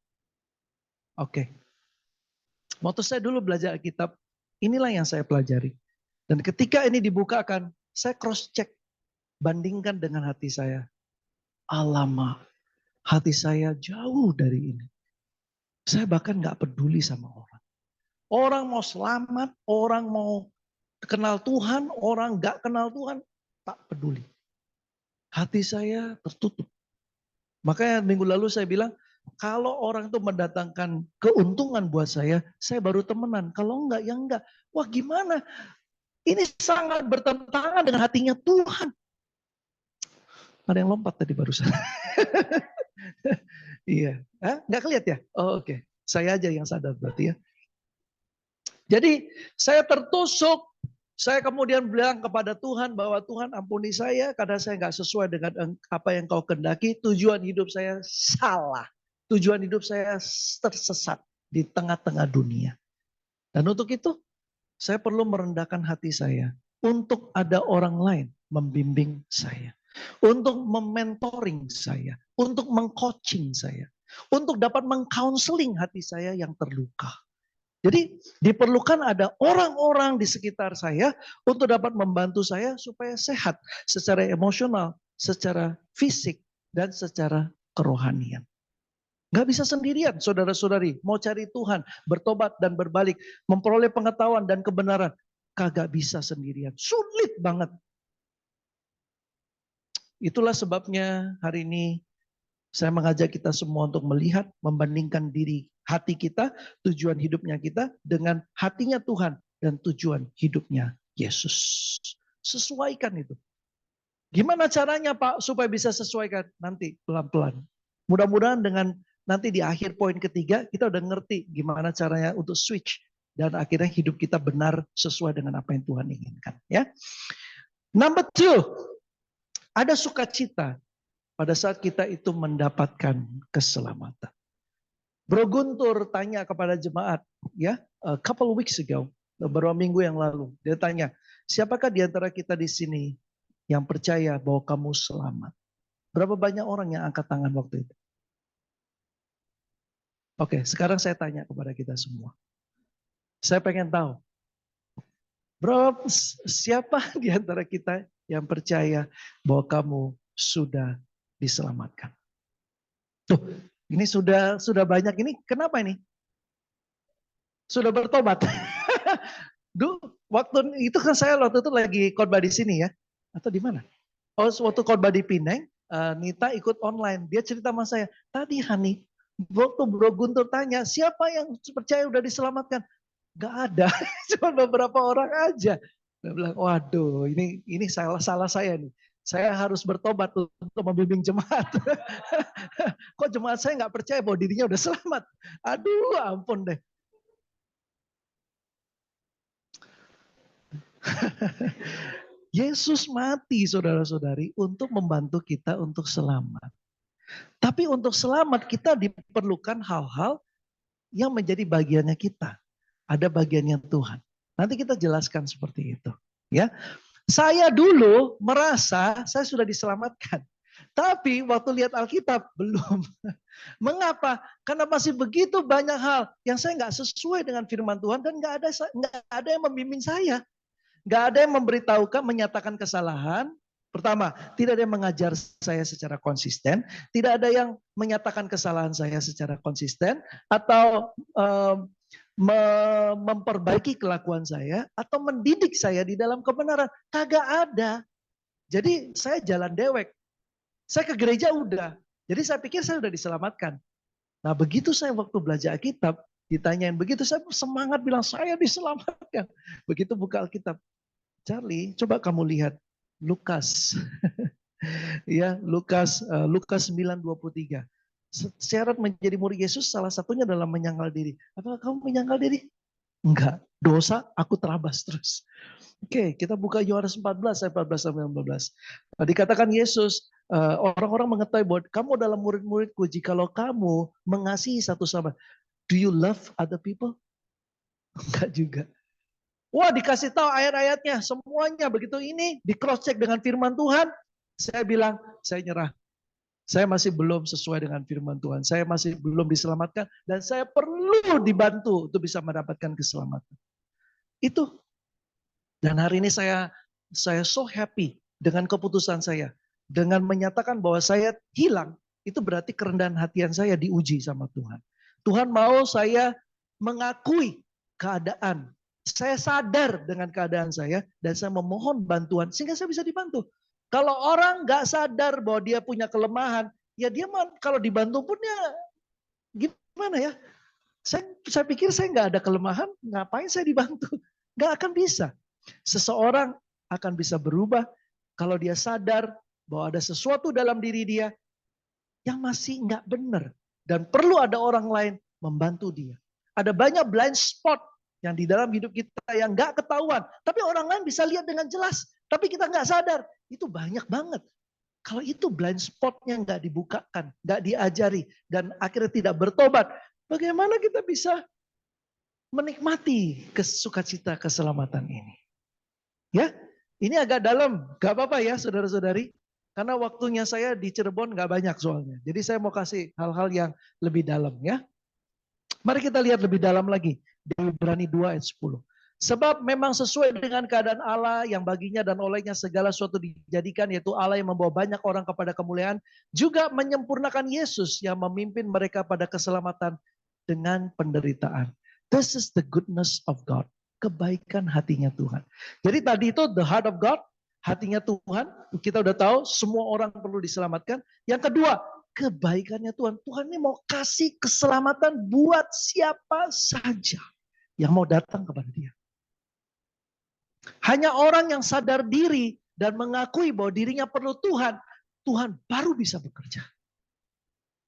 Oke. Waktu saya dulu belajar Alkitab, inilah yang saya pelajari. Dan ketika ini dibukakan, saya cross check, bandingkan dengan hati saya. Alamak, hati saya jauh dari ini. Saya bahkan nggak peduli sama orang. Orang mau selamat, orang mau kenal Tuhan, orang nggak kenal Tuhan, tak peduli. Hati saya tertutup. Makanya minggu lalu saya bilang, kalau orang itu mendatangkan keuntungan buat saya baru temenan. Kalau enggak, ya enggak. Wah gimana? Ini sangat bertentangan dengan hatinya Tuhan. Ada yang lompat tadi barusan. Iya. Nggak kelihatan ya? Oh, oke. Saya aja yang sadar berarti ya. Jadi saya tertusuk. Saya kemudian bilang kepada Tuhan bahwa Tuhan ampuni saya karena saya nggak sesuai dengan apa yang kau kehendaki. Tujuan hidup saya salah. Tujuan hidup saya tersesat di tengah-tengah dunia. Dan untuk itu saya perlu merendahkan hati saya untuk ada orang lain membimbing saya, untuk mementoring saya, untuk mengcoaching saya, untuk dapat mengcounseling hati saya yang terluka. Jadi diperlukan ada orang-orang di sekitar saya untuk dapat membantu saya supaya sehat secara emosional, secara fisik, dan secara kerohanian. Gak bisa sendirian saudara-saudari, mau cari Tuhan, bertobat dan berbalik, memperoleh pengetahuan dan kebenaran. Kagak bisa sendirian, sulit banget. Itulah sebabnya hari ini saya mengajak kita semua untuk melihat, membandingkan diri hati kita, tujuan hidupnya kita dengan hatinya Tuhan dan tujuan hidupnya Yesus. Sesuaikan itu. Gimana caranya Pak supaya bisa sesuaikan? Nanti pelan-pelan. Mudah-mudahan dengan nanti di akhir poin ketiga kita udah ngerti gimana caranya untuk switch dan akhirnya hidup kita benar sesuai dengan apa yang Tuhan inginkan. Ya. Number 2, ada sukacita pada saat kita itu mendapatkan keselamatan. Bro Guntur tanya kepada jemaat, ya, a couple weeks ago, beberapa minggu yang lalu, dia tanya, siapakah di antara kita di sini yang percaya bahwa kamu selamat? Berapa banyak orang yang angkat tangan waktu itu? Oke, sekarang saya tanya kepada kita semua. Saya pengen tahu, bro, siapa di antara kita yang percaya bahwa kamu sudah diselamatkan? Tuh, ini sudah banyak ini. Kenapa ini? Sudah bertobat. Duh, waktu itu kan saya waktu itu lagi khotbah di sini ya, atau di mana? Oh, waktu khotbah di Pineng, Nita ikut online. Dia cerita sama saya, tadi Hani, waktu Bro Guntur tanya, siapa yang percaya udah diselamatkan? Gak ada, cuma beberapa orang aja. Dia bilang, waduh, ini salah saya nih. Saya harus bertobat untuk membimbing jemaat. Kok jemaat saya nggak percaya bahwa dirinya udah selamat? Aduh, ampun deh. Yesus mati, saudara-saudari, untuk membantu kita untuk selamat. Tapi untuk selamat kita diperlukan hal-hal yang menjadi bagiannya kita. Ada bagiannya Tuhan. Nanti kita jelaskan seperti itu. Ya, saya dulu merasa saya sudah diselamatkan. Tapi waktu lihat Alkitab belum. Mengapa? Karena masih begitu banyak hal yang saya nggak sesuai dengan firman Tuhan dan nggak ada yang membimbing saya. Nggak ada yang memberitahukan, menyatakan kesalahan. Pertama, tidak ada yang mengajar saya secara konsisten. Tidak ada yang menyatakan kesalahan saya secara konsisten. Atau memperbaiki kelakuan saya. Atau mendidik saya di dalam kebenaran. Kagak ada. Jadi saya jalan dewek. Saya ke gereja udah. Jadi saya pikir saya udah diselamatkan. Nah begitu saya waktu belajar Alkitab, ditanyain begitu, saya semangat bilang saya diselamatkan. Begitu buka Alkitab. Charlie, coba kamu lihat Lukas. Ya, Lukas 9:23. Syarat menjadi murid Yesus salah satunya adalah menyangkal diri. Apakah kamu menyangkal diri? Enggak. Dosa aku terabas terus. Oke, kita buka Yohanes 14 ayat 14 sampai 15. Dikatakan Yesus, orang-orang mengetahui bahwa kamu adalah murid-muridku jikalau kamu mengasihi satu sama. Do you love other people? Enggak juga. Wah, dikasih tahu ayat-ayatnya, semuanya begitu ini di cross check dengan firman Tuhan. Saya bilang, saya nyerah. Saya masih belum sesuai dengan firman Tuhan. Saya masih belum diselamatkan dan saya perlu dibantu untuk bisa mendapatkan keselamatan. Itu. Dan hari ini saya so happy dengan keputusan saya. Dengan menyatakan bahwa saya hilang, itu berarti kerendahan hatian saya diuji sama Tuhan. Tuhan mau saya mengakui keadaan. Saya sadar dengan keadaan saya dan saya memohon bantuan sehingga saya bisa dibantu. Kalau orang nggak sadar bahwa dia punya kelemahan, ya dia kalau dibantu pun ya gimana ya? Saya pikir saya nggak ada kelemahan, ngapain saya dibantu? Nggak akan bisa. Seseorang akan bisa berubah kalau dia sadar bahwa ada sesuatu dalam diri dia yang masih nggak benar dan perlu ada orang lain membantu dia. Ada banyak blind spot yang di dalam hidup kita yang nggak ketahuan, tapi orang lain bisa lihat dengan jelas, tapi kita nggak sadar. Itu banyak banget. Kalau itu blind spotnya nggak dibukakan, nggak diajari, dan akhirnya tidak bertobat, bagaimana kita bisa menikmati sukacita keselamatan ini? Ya, ini agak dalam, gak apa-apa ya saudara-saudari. Karena waktunya saya di Cirebon gak banyak soalnya. Jadi saya mau kasih hal-hal yang lebih dalam ya. Mari kita lihat lebih dalam lagi. Di Ibrani 2 ayat 10. Sebab memang sesuai dengan keadaan Allah yang baginya dan olehnya segala sesuatu dijadikan, yaitu Allah yang membawa banyak orang kepada kemuliaan, juga menyempurnakan Yesus yang memimpin mereka pada keselamatan dengan penderitaan. This is the goodness of God. Kebaikan hatinya Tuhan. Jadi tadi itu the heart of God, hatinya Tuhan. Kita udah tahu semua orang perlu diselamatkan. Yang kedua, kebaikannya Tuhan. Tuhan ini mau kasih keselamatan buat siapa saja yang mau datang kepada dia. Hanya orang yang sadar diri dan mengakui bahwa dirinya perlu Tuhan, Tuhan baru bisa bekerja.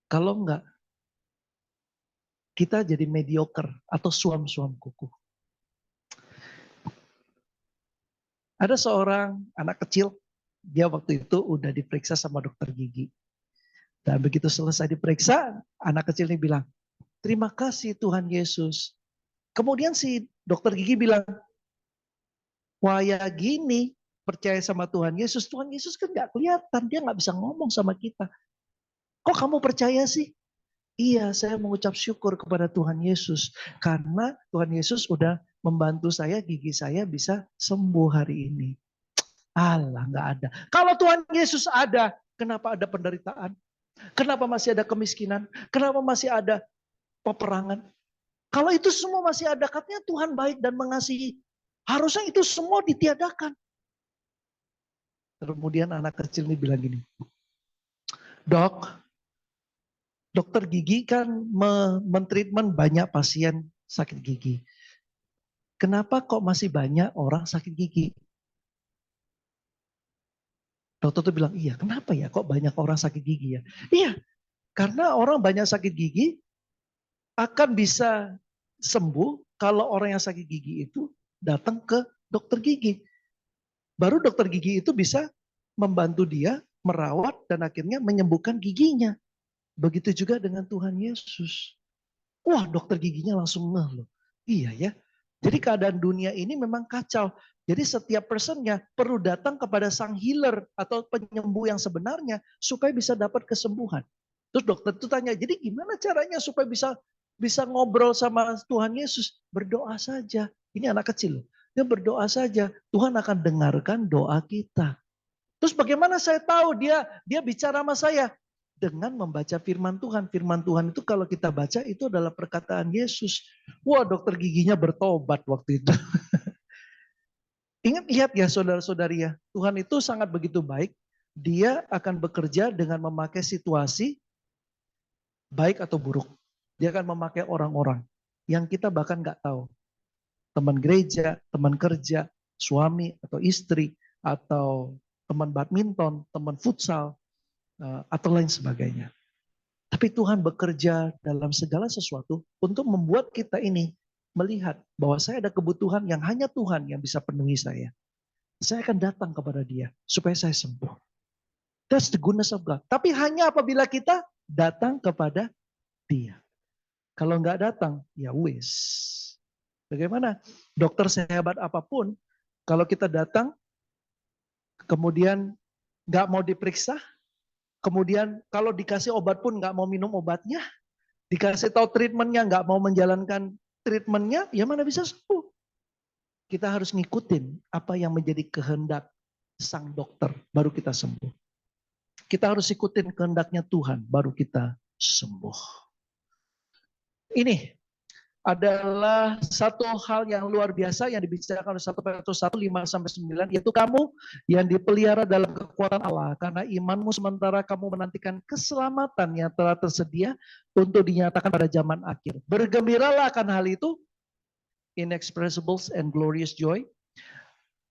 Kalau enggak, kita jadi mediocre atau suam-suam kuku. Ada seorang anak kecil, dia waktu itu udah diperiksa sama dokter gigi. Dan begitu selesai diperiksa, anak kecil ini bilang, terima kasih Tuhan Yesus. Kemudian si dokter gigi bilang, wah ya gini, percaya sama Tuhan Yesus kan gak kelihatan, dia gak bisa ngomong sama kita. Kok kamu percaya sih? Iya, saya mengucap syukur kepada Tuhan Yesus. Karena Tuhan Yesus udah membantu saya, gigi saya bisa sembuh hari ini. Allah, nggak ada. Kalau Tuhan Yesus ada, kenapa ada penderitaan? Kenapa masih ada kemiskinan? Kenapa masih ada peperangan? Kalau itu semua masih ada, katanya Tuhan baik dan mengasihi. Harusnya itu semua ditiadakan. Kemudian anak kecil ini bilang gini, Dok, dokter gigi kan mentreatment banyak pasien sakit gigi. Kenapa kok masih banyak orang sakit gigi? Dokter tuh bilang, iya kenapa ya kok banyak orang sakit gigi ya? Iya, karena orang banyak sakit gigi akan bisa sembuh kalau orang yang sakit gigi itu datang ke dokter gigi. Baru dokter gigi itu bisa membantu dia merawat dan akhirnya menyembuhkan giginya. Begitu juga dengan Tuhan Yesus. Wah, dokter giginya langsung ngeh loh. Iya ya. Jadi keadaan dunia ini memang kacau. Jadi setiap personnya perlu datang kepada sang healer atau penyembuh yang sebenarnya supaya bisa dapat kesembuhan. Terus dokter itu tanya, jadi gimana caranya supaya bisa ngobrol sama Tuhan Yesus? Berdoa saja. Ini anak kecil. Dia berdoa saja. Tuhan akan dengarkan doa kita. Terus bagaimana saya tahu dia bicara sama saya? Dengan membaca firman Tuhan. Firman Tuhan itu kalau kita baca itu adalah perkataan Yesus. Wah, dokter giginya bertobat waktu itu. Lihat ya saudara-saudari ya, Tuhan itu sangat begitu baik. Dia akan bekerja dengan memakai situasi baik atau buruk. Dia akan memakai orang-orang yang kita bahkan nggak tahu. Teman gereja, teman kerja, suami atau istri, atau teman badminton, teman futsal, atau lain sebagainya. Tapi Tuhan bekerja dalam segala sesuatu untuk membuat kita ini melihat bahwa saya ada kebutuhan yang hanya Tuhan yang bisa penuhi saya. Saya akan datang kepada dia supaya saya sembuh. That's the goodness of God. Tapi hanya apabila kita datang kepada dia. Kalau nggak datang, ya wis. Bagaimana? Dokter sehebat apapun, kalau kita datang, kemudian nggak mau diperiksa, kemudian kalau dikasih obat pun nggak mau minum obatnya, dikasih tahu treatmentnya nggak mau menjalankan treatmentnya, ya mana bisa sembuh. Kita harus ngikutin apa yang menjadi kehendak sang dokter, baru kita sembuh. Kita harus ikutin kehendaknya Tuhan, baru kita sembuh. Ini adalah satu hal yang luar biasa yang dibicarakan oleh 1 Petrus 1, 5-9, yaitu kamu yang dipelihara dalam kekuatan Allah, karena imanmu sementara kamu menantikan keselamatan yang telah tersedia untuk dinyatakan pada zaman akhir. Bergembiralah akan hal itu, inexpressible and glorious joy.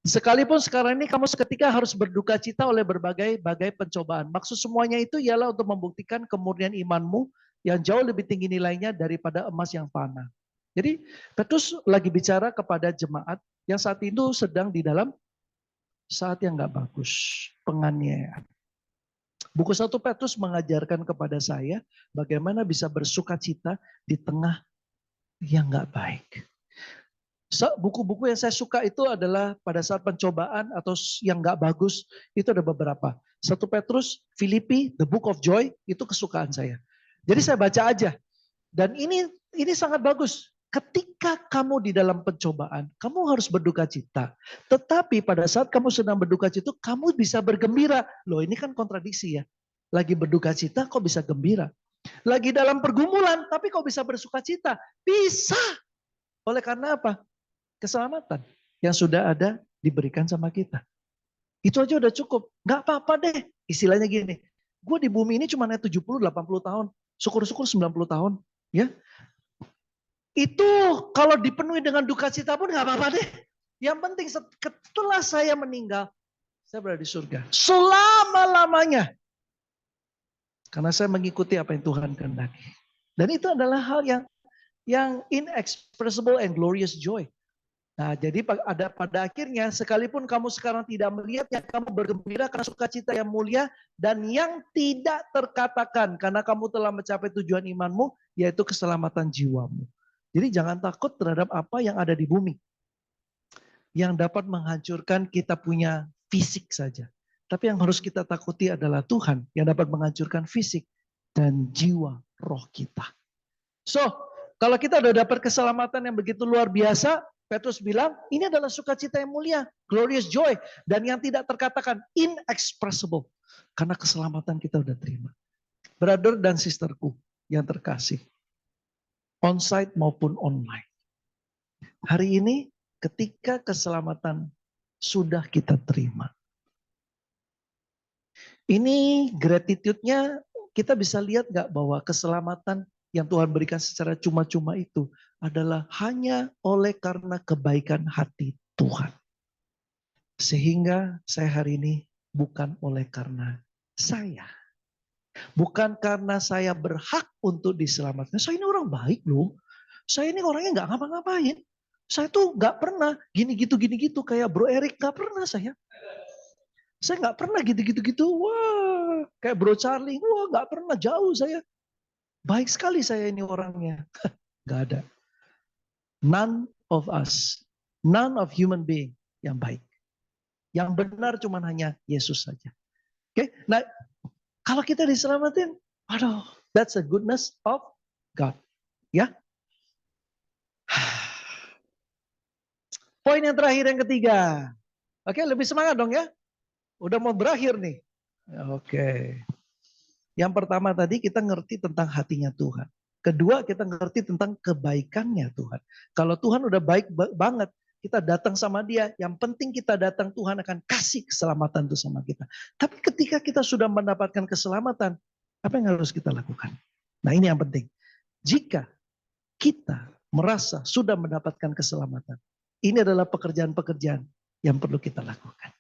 Sekalipun sekarang ini kamu seketika harus berduka cita oleh berbagai pencobaan. Maksud semuanya itu ialah untuk membuktikan kemurnian imanmu yang jauh lebih tinggi nilainya daripada emas yang fana. Jadi Petrus lagi bicara kepada jemaat yang saat itu sedang di dalam saat yang gak bagus, penganiayaan. Buku 1 Petrus mengajarkan kepada saya bagaimana bisa bersuka cita di tengah yang gak baik. Buku-buku yang saya suka itu adalah pada saat pencobaan atau yang gak bagus, itu ada beberapa. 1 Petrus, Filipi, The Book of Joy, itu kesukaan saya. Jadi saya baca aja. Dan ini sangat bagus. Ketika kamu di dalam pencobaan, kamu harus berduka cita. Tetapi pada saat kamu sedang berduka cita, kamu bisa bergembira. Loh, ini kan kontradiksi ya. Lagi berduka cita, kok bisa gembira? Lagi dalam pergumulan, tapi kok bisa bersuka cita? Bisa. Oleh karena apa? Keselamatan yang sudah ada diberikan sama kita. Itu aja udah cukup. Gak apa-apa deh. Istilahnya gini. Gue di bumi ini cuma 70-80 tahun. Syukur-syukur 90 tahun. Ya. Itu kalau dipenuhi dengan duka cita pun gak apa-apa deh. Yang penting setelah saya meninggal, saya berada di surga. Selama-lamanya. Karena saya mengikuti apa yang Tuhan kehendaki. Dan itu adalah hal yang inexpressible and glorious joy. Nah, jadi pada akhirnya sekalipun kamu sekarang tidak melihatnya, kamu bergembira karena sukacita yang mulia dan yang tidak terkatakan karena kamu telah mencapai tujuan imanmu, yaitu keselamatan jiwamu. Jadi jangan takut terhadap apa yang ada di bumi. Yang dapat menghancurkan kita punya fisik saja. Tapi yang harus kita takuti adalah Tuhan yang dapat menghancurkan fisik dan jiwa roh kita. So, kalau kita sudah dapat keselamatan yang begitu luar biasa, Petrus bilang, ini adalah sukacita yang mulia, glorious joy, dan yang tidak terkatakan, inexpressible. Karena keselamatan kita sudah terima. Brother dan sisterku yang terkasih, onsite maupun online. Hari ini ketika keselamatan sudah kita terima. Ini gratitude-nya kita bisa lihat gak bahwa keselamatan yang Tuhan berikan secara cuma-cuma itu adalah hanya oleh karena kebaikan hati Tuhan. Sehingga saya hari ini bukan oleh karena saya. Bukan karena saya berhak untuk diselamatkan. Saya ini orang baik loh. Saya ini orangnya gak ngapa-ngapain. Saya tuh gak pernah gini gitu kayak Bro Erik, gak pernah saya. Saya gak pernah gitu. Wah, kayak Bro Charlie, wah gak pernah, jauh saya. Baik sekali saya ini orangnya. Gak ada. None of us, none of human being yang baik. Yang benar cuma hanya Yesus saja. Oke, nah kalau kita diselamatin, aduh, that's the goodness of God. Ya. Poin yang terakhir yang ketiga. Oke, lebih semangat dong ya. Udah mau berakhir nih. Oke. Yang pertama tadi kita ngerti tentang hatinya Tuhan. Kedua kita ngerti tentang kebaikannya Tuhan. Kalau Tuhan udah baik banget, kita datang sama dia. Yang penting kita datang, Tuhan akan kasih keselamatan itu sama kita. Tapi ketika kita sudah mendapatkan keselamatan, apa yang harus kita lakukan? Nah ini yang penting. Jika kita merasa sudah mendapatkan keselamatan, ini adalah pekerjaan-pekerjaan yang perlu kita lakukan.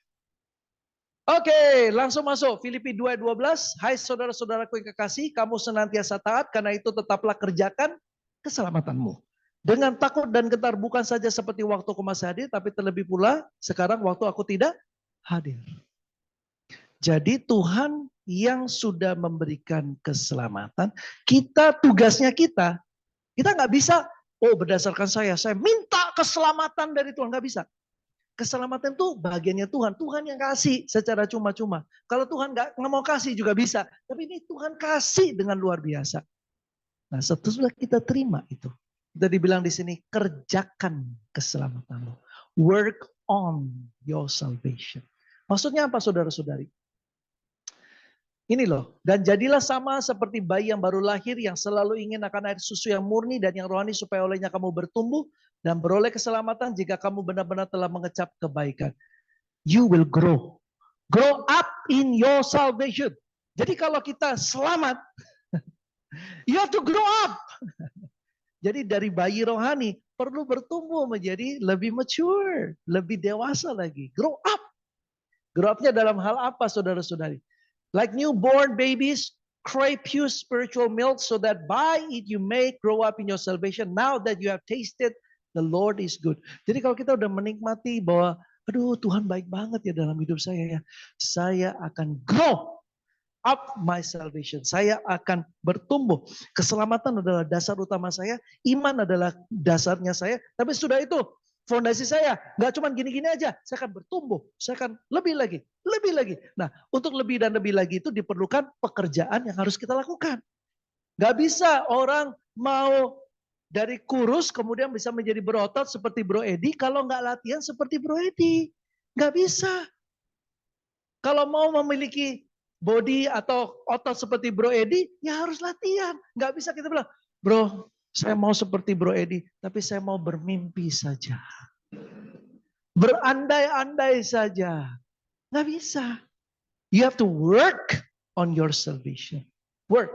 Oke, langsung masuk. Filipi 2:12. Hai saudara-saudaraku yang kekasih, kamu senantiasa taat, karena itu tetaplah kerjakan keselamatanmu. Dengan takut dan gentar, bukan saja seperti waktu aku masih hadir, tapi terlebih pula sekarang waktu aku tidak hadir. Jadi Tuhan yang sudah memberikan keselamatan, tugasnya kita nggak bisa, berdasarkan saya minta keselamatan dari Tuhan, nggak bisa. Keselamatan itu bagiannya Tuhan, Tuhan yang kasih secara cuma-cuma. Kalau Tuhan nggak mau kasih juga bisa, tapi ini Tuhan kasih dengan luar biasa. Nah, setelah kita terima itu, kita dibilang di sini, kerjakan keselamatanmu. Work on your salvation. Maksudnya apa, saudara-saudari? Ini loh, dan jadilah sama seperti bayi yang baru lahir yang selalu ingin akan air susu yang murni dan yang rohani supaya olehnya kamu bertumbuh dan beroleh keselamatan jika kamu benar-benar telah mengecap kebaikan. You will grow. Grow up in your salvation. Jadi kalau kita selamat, you have to grow up. Jadi dari bayi rohani perlu bertumbuh menjadi lebih mature, lebih dewasa lagi. Grow up. Grow up-nya dalam hal apa, saudara-saudari? Like newborn babies, crave pure spiritual milk so that by it you may grow up in your salvation. Now that you have tasted, the Lord is good. Jadi kalau kita udah menikmati bahwa, aduh Tuhan baik banget ya dalam hidup saya ya. Saya akan grow up my salvation. Saya akan bertumbuh. Keselamatan adalah dasar utama saya. Iman adalah dasarnya saya. Tapi sudah itu, fondasi saya nggak cuma gini-gini aja. Saya akan bertumbuh. Saya akan lebih lagi. Lebih lagi. Nah, untuk lebih dan lebih lagi itu diperlukan pekerjaan yang harus kita lakukan. Nggak bisa orang mau dari kurus kemudian bisa menjadi berotot seperti Bro Edi kalau nggak latihan seperti Bro Edi. Nggak bisa. Kalau mau memiliki body atau otot seperti Bro Edi, ya harus latihan. Nggak bisa kita bilang, bro, saya mau seperti Bro Edi, tapi saya mau bermimpi saja. Berandai-andai saja. Nggak bisa. You have to work on your salvation. Work.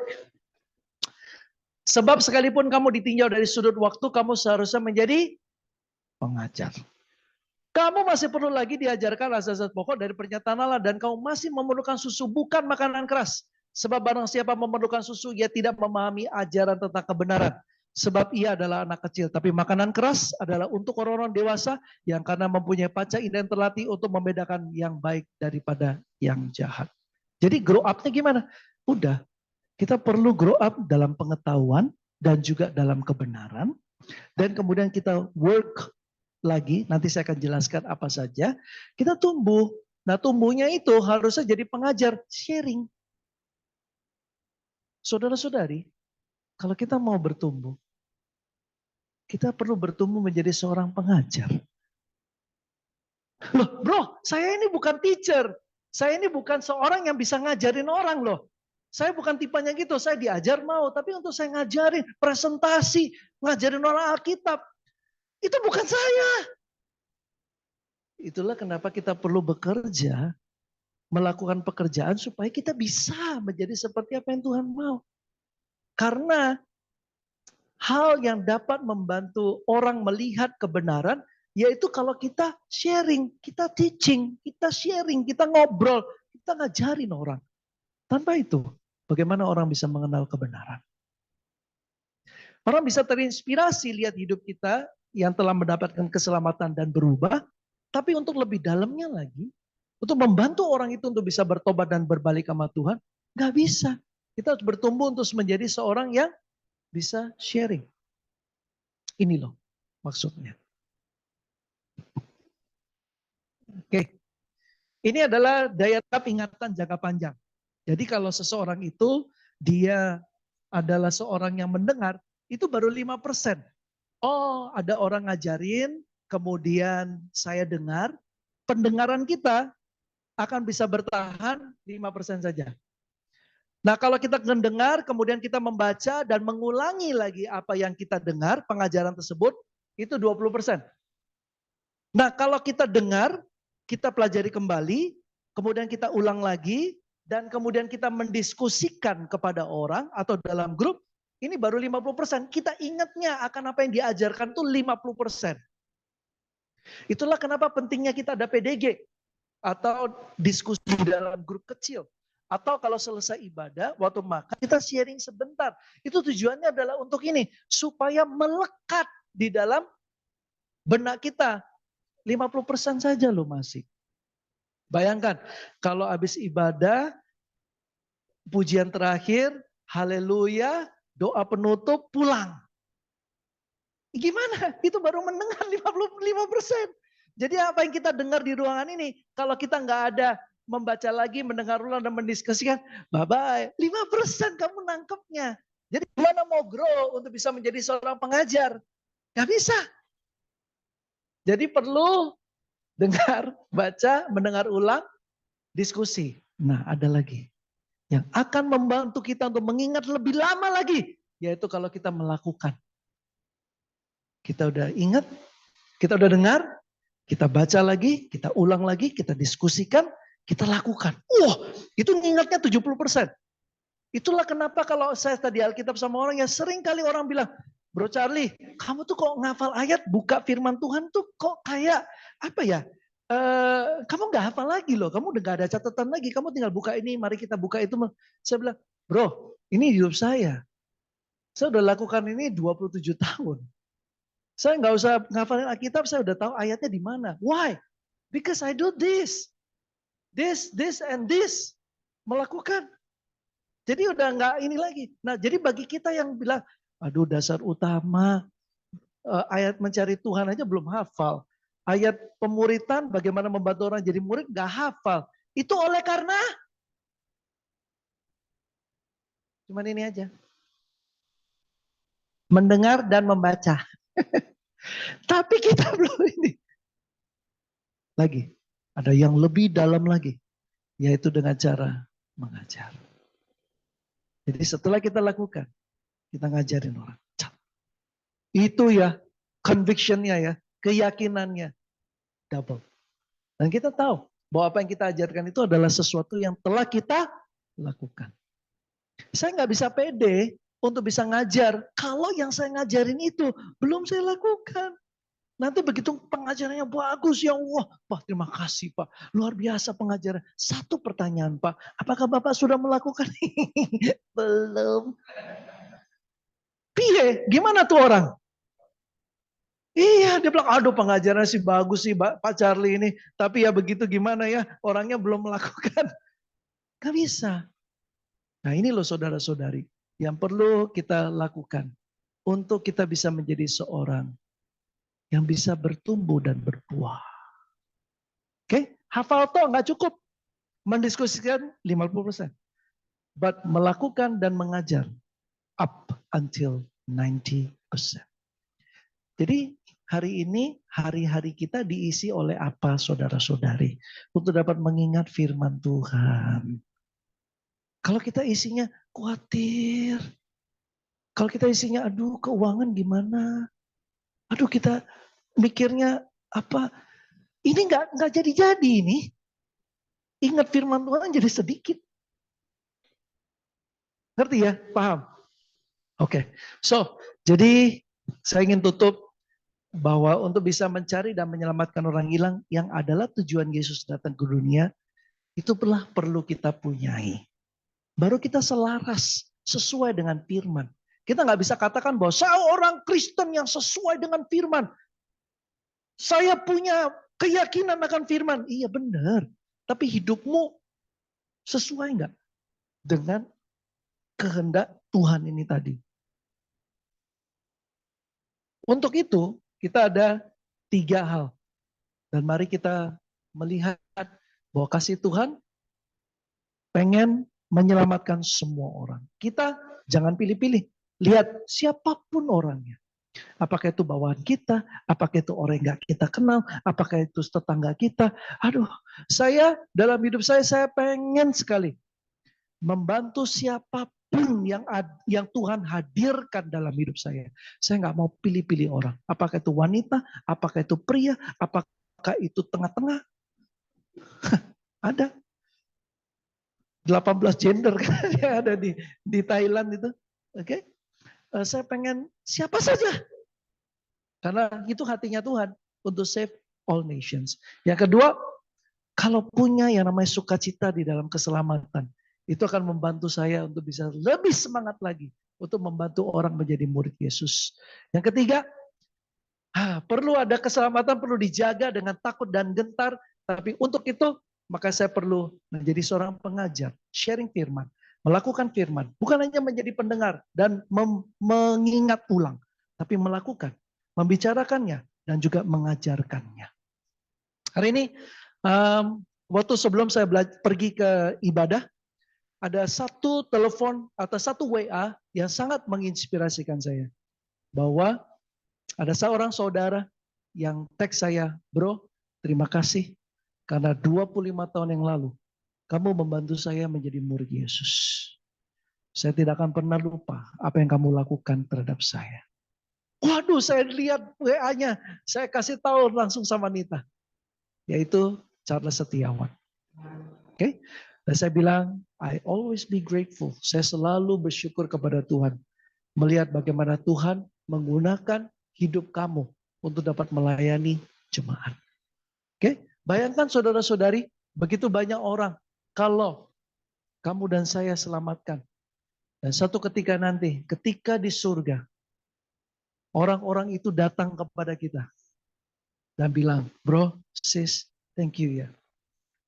Sebab sekalipun kamu ditinjau dari sudut waktu, kamu seharusnya menjadi pengajar. Kamu masih perlu lagi diajarkan azas-azas pokok dari pernyataan Allah dan kamu masih memerlukan susu bukan makanan keras. Sebab barang siapa memerlukan susu ia tidak memahami ajaran tentang kebenaran. Sebab ia adalah anak kecil. Tapi makanan keras adalah untuk orang-orang dewasa yang karena mempunyai panca indera yang terlatih untuk membedakan yang baik daripada yang jahat. Jadi grow up-nya gimana? Udah, kita perlu grow up dalam pengetahuan dan juga dalam kebenaran. Dan kemudian kita work lagi, nanti saya akan jelaskan apa saja. Kita tumbuh. Nah, tumbuhnya itu harusnya jadi pengajar, sharing. Saudara-saudari, kalau kita mau bertumbuh, kita perlu bertumbuh menjadi seorang pengajar. Loh, bro, saya ini bukan teacher. Saya ini bukan seorang yang bisa ngajarin orang loh. Saya bukan tipenya gitu, saya diajar mau. Tapi untuk saya ngajarin, presentasi, ngajarin orang Alkitab, itu bukan saya. Itulah kenapa kita perlu bekerja, melakukan pekerjaan supaya kita bisa menjadi seperti apa yang Tuhan mau. Karena hal yang dapat membantu orang melihat kebenaran, yaitu kalau kita sharing, kita teaching, kita sharing, kita ngobrol, kita ngajarin orang. Tanpa itu, bagaimana orang bisa mengenal kebenaran? Orang bisa terinspirasi lihat hidup kita yang telah mendapatkan keselamatan dan berubah, tapi untuk lebih dalamnya lagi, untuk membantu orang itu untuk bisa bertobat dan berbalik sama Tuhan, nggak bisa. Kita harus bertumbuh untuk menjadi seorang yang bisa sharing. Ini loh maksudnya. Oke, ini adalah daya tarik ingatan jangka panjang. Jadi kalau seseorang itu dia adalah seorang yang mendengar, itu baru 5%. Oh, ada orang ngajarin, kemudian saya dengar, pendengaran kita akan bisa bertahan 5% saja. Nah, kalau kita mendengar, kemudian kita membaca dan mengulangi lagi apa yang kita dengar, pengajaran tersebut, itu 20%. Nah, kalau kita dengar, kita pelajari kembali, kemudian kita ulang lagi, dan kemudian kita mendiskusikan kepada orang atau dalam grup, ini baru 50%. Kita ingatnya akan apa yang diajarkan itu 50%. Itulah kenapa pentingnya kita ada PDG atau diskusi dalam grup kecil. Atau kalau selesai ibadah, waktu makan, kita sharing sebentar. Itu tujuannya adalah untuk ini, supaya melekat di dalam benak kita. 50% saja loh masih. Bayangkan kalau habis ibadah, pujian terakhir, haleluya, doa penutup, pulang. Gimana? Itu baru mendengar 55%. Jadi apa yang kita dengar di ruangan ini, kalau kita nggak ada membaca lagi, mendengar ulang dan mendiskusikan, bye-bye. 5% kamu nangkepnya. Jadi gimana mau grow untuk bisa menjadi seorang pengajar? Gak bisa. Jadi perlu dengar, baca, mendengar ulang, diskusi. Nah, ada lagi yang akan membantu kita untuk mengingat lebih lama lagi, yaitu kalau kita melakukan. Kita udah ingat, kita udah dengar, kita baca lagi, kita ulang lagi, kita diskusikan, kita lakukan. Wah, itu ingatnya 70%. Itulah kenapa kalau saya tadi Alkitab sama orang yang sering kali orang bilang, Bro Charlie, kamu tuh kok ngafal ayat, buka firman Tuhan tuh kok kayak apa ya? Kamu nggak hafal lagi loh, kamu udah gak ada catatan lagi, kamu tinggal buka ini, mari kita buka itu. Saya bilang, bro, ini hidup saya. Saya udah lakukan ini 27 tahun. Saya nggak usah ngafalin Alkitab, saya udah tahu ayatnya di mana. Why? Because I do this, and this. Melakukan. Jadi udah nggak ini lagi. Nah, jadi bagi kita yang bilang, aduh dasar utama, ayat mencari Tuhan aja belum hafal. Ayat pemuritan, bagaimana membantu orang jadi murid, nggak hafal. Itu oleh karena, cuman ini aja. Mendengar dan membaca. Tapi kita belum ini. Lagi, ada yang lebih dalam lagi. Yaitu dengan cara mengajar. Jadi setelah kita lakukan, kita ngajarin orang. Itu ya, conviction-nya ya, keyakinannya double. Dan kita tahu bahwa apa yang kita ajarkan itu adalah sesuatu yang telah kita lakukan. Saya nggak bisa pede untuk bisa ngajar kalau yang saya ngajarin itu belum saya lakukan. Nanti begitu pengajarannya bagus, ya Allah, Pak terima kasih Pak, luar biasa pengajaran. Satu pertanyaan Pak, apakah Bapak sudah melakukan? Belum. Piye, gimana tuh orang? Iya, dia bilang, aduh pengajaran sih bagus sih Pak Charlie ini. Tapi ya begitu gimana ya, orangnya belum melakukan. Gak bisa. Nah ini loh saudara-saudari, yang perlu kita lakukan. Untuk kita bisa menjadi seorang yang bisa bertumbuh dan berbuah. Oke, hafal toh nggak cukup. Mendiskusikan 50%. But melakukan dan mengajar up until 90%. Jadi hari ini, hari-hari kita diisi oleh apa saudara-saudari? Untuk dapat mengingat firman Tuhan. Kalau kita isinya khawatir. Kalau kita isinya aduh keuangan gimana. Aduh kita mikirnya apa. Ini nggak jadi-jadi ini. Ingat firman Tuhan jadi sedikit. Ngerti ya? Paham? Oke. So, jadi saya ingin tutup bahwa untuk bisa mencari dan menyelamatkan orang hilang yang adalah tujuan Yesus datang ke dunia, itu perlu kita punyai. Baru kita selaras sesuai dengan firman. Kita nggak bisa katakan bahwa saya orang Kristen yang sesuai dengan firman. Saya punya keyakinan akan firman. Iya benar. Tapi hidupmu sesuai nggak dengan kehendak Tuhan ini tadi? Untuk itu kita ada 3 hal. Dan mari kita melihat bahwa kasih Tuhan pengen menyelamatkan semua orang. Kita jangan pilih-pilih. Lihat siapapun orangnya. Apakah itu bawaan kita, apakah itu orang yang gak kita kenal, apakah itu tetangga kita. Aduh, saya dalam hidup saya pengen sekali membantu siapapun yang Tuhan hadirkan dalam hidup saya. Saya nggak mau pilih-pilih orang. Apakah itu wanita, apakah itu pria, apakah itu tengah-tengah. Ada 18 gender kan yang ada di Thailand itu. Oke. Saya pengen siapa saja. Karena itu hatinya Tuhan untuk save all nations. Yang kedua, kalau punya yang namanya sukacita di dalam keselamatan, itu akan membantu saya untuk bisa lebih semangat lagi untuk membantu orang menjadi murid Yesus. Yang ketiga, Perlu ada keselamatan, perlu dijaga dengan takut dan gentar. Tapi untuk itu, maka saya perlu menjadi seorang pengajar, sharing firman, melakukan firman. Bukan hanya menjadi pendengar dan mengingat ulang, tapi melakukan, membicarakannya, dan juga mengajarkannya. Hari ini, waktu sebelum saya pergi ke ibadah, ada satu telepon atau satu WA yang sangat menginspirasikan saya. Bahwa ada seorang saudara yang teks saya, bro, terima kasih karena 25 tahun yang lalu kamu membantu saya menjadi murid Yesus. Saya tidak akan pernah lupa apa yang kamu lakukan terhadap saya. Waduh, saya lihat WA-nya, saya kasih tahu langsung sama Nita, yaitu Charles Setiawan. Oke, dan saya bilang, I always be grateful. Saya selalu bersyukur kepada Tuhan, melihat bagaimana Tuhan menggunakan hidup kamu untuk dapat melayani jemaat. Oke, bayangkan saudara-saudari, begitu banyak orang kalau kamu dan saya selamatkan. Dan satu ketika nanti, ketika di surga, orang-orang itu datang kepada kita dan bilang, bro, sis, thank you ya.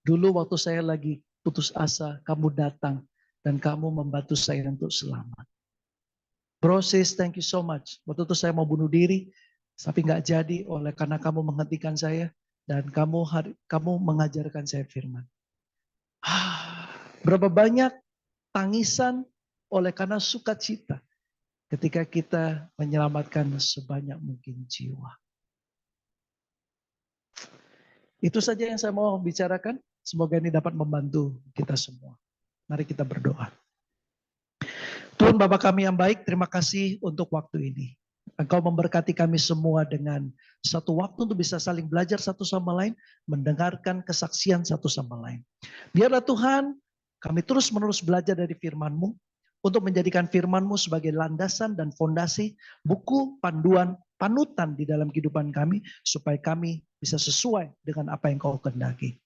Dulu waktu saya lagi putus asa, kamu datang dan kamu membantu saya untuk selamat. Bro, sis, thank you so much. Waktu itu saya mau bunuh diri, tapi nggak jadi oleh karena kamu menghentikan saya dan kamu mengajarkan saya firman. Berapa banyak tangisan oleh karena sukacita ketika kita menyelamatkan sebanyak mungkin jiwa. Itu saja yang saya mau bicarakan. Semoga ini dapat membantu kita semua. Mari kita berdoa. Tuhan Bapa kami yang baik, terima kasih untuk waktu ini. Engkau memberkati kami semua dengan satu waktu untuk bisa saling belajar satu sama lain, mendengarkan kesaksian satu sama lain. Biarlah Tuhan, kami terus-menerus belajar dari firman-Mu, untuk menjadikan firman-Mu sebagai landasan dan fondasi, buku panduan, panutan di dalam kehidupan kami, supaya kami bisa sesuai dengan apa yang Kau kehendaki.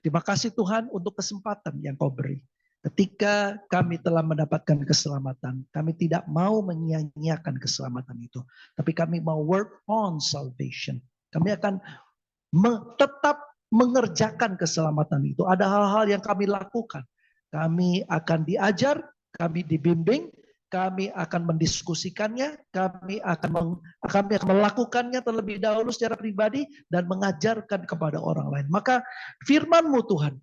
Terima kasih Tuhan untuk kesempatan yang Kau beri. Ketika kami telah mendapatkan keselamatan, kami tidak mau menyia-nyiakan keselamatan itu. Tapi kami mau work on salvation. Kami akan tetap mengerjakan keselamatan itu. Ada hal-hal yang kami lakukan. Kami akan diajar, kami dibimbing, kami akan mendiskusikannya, kami akan melakukannya terlebih dahulu secara pribadi dan mengajarkan kepada orang lain. Maka firman-Mu Tuhan,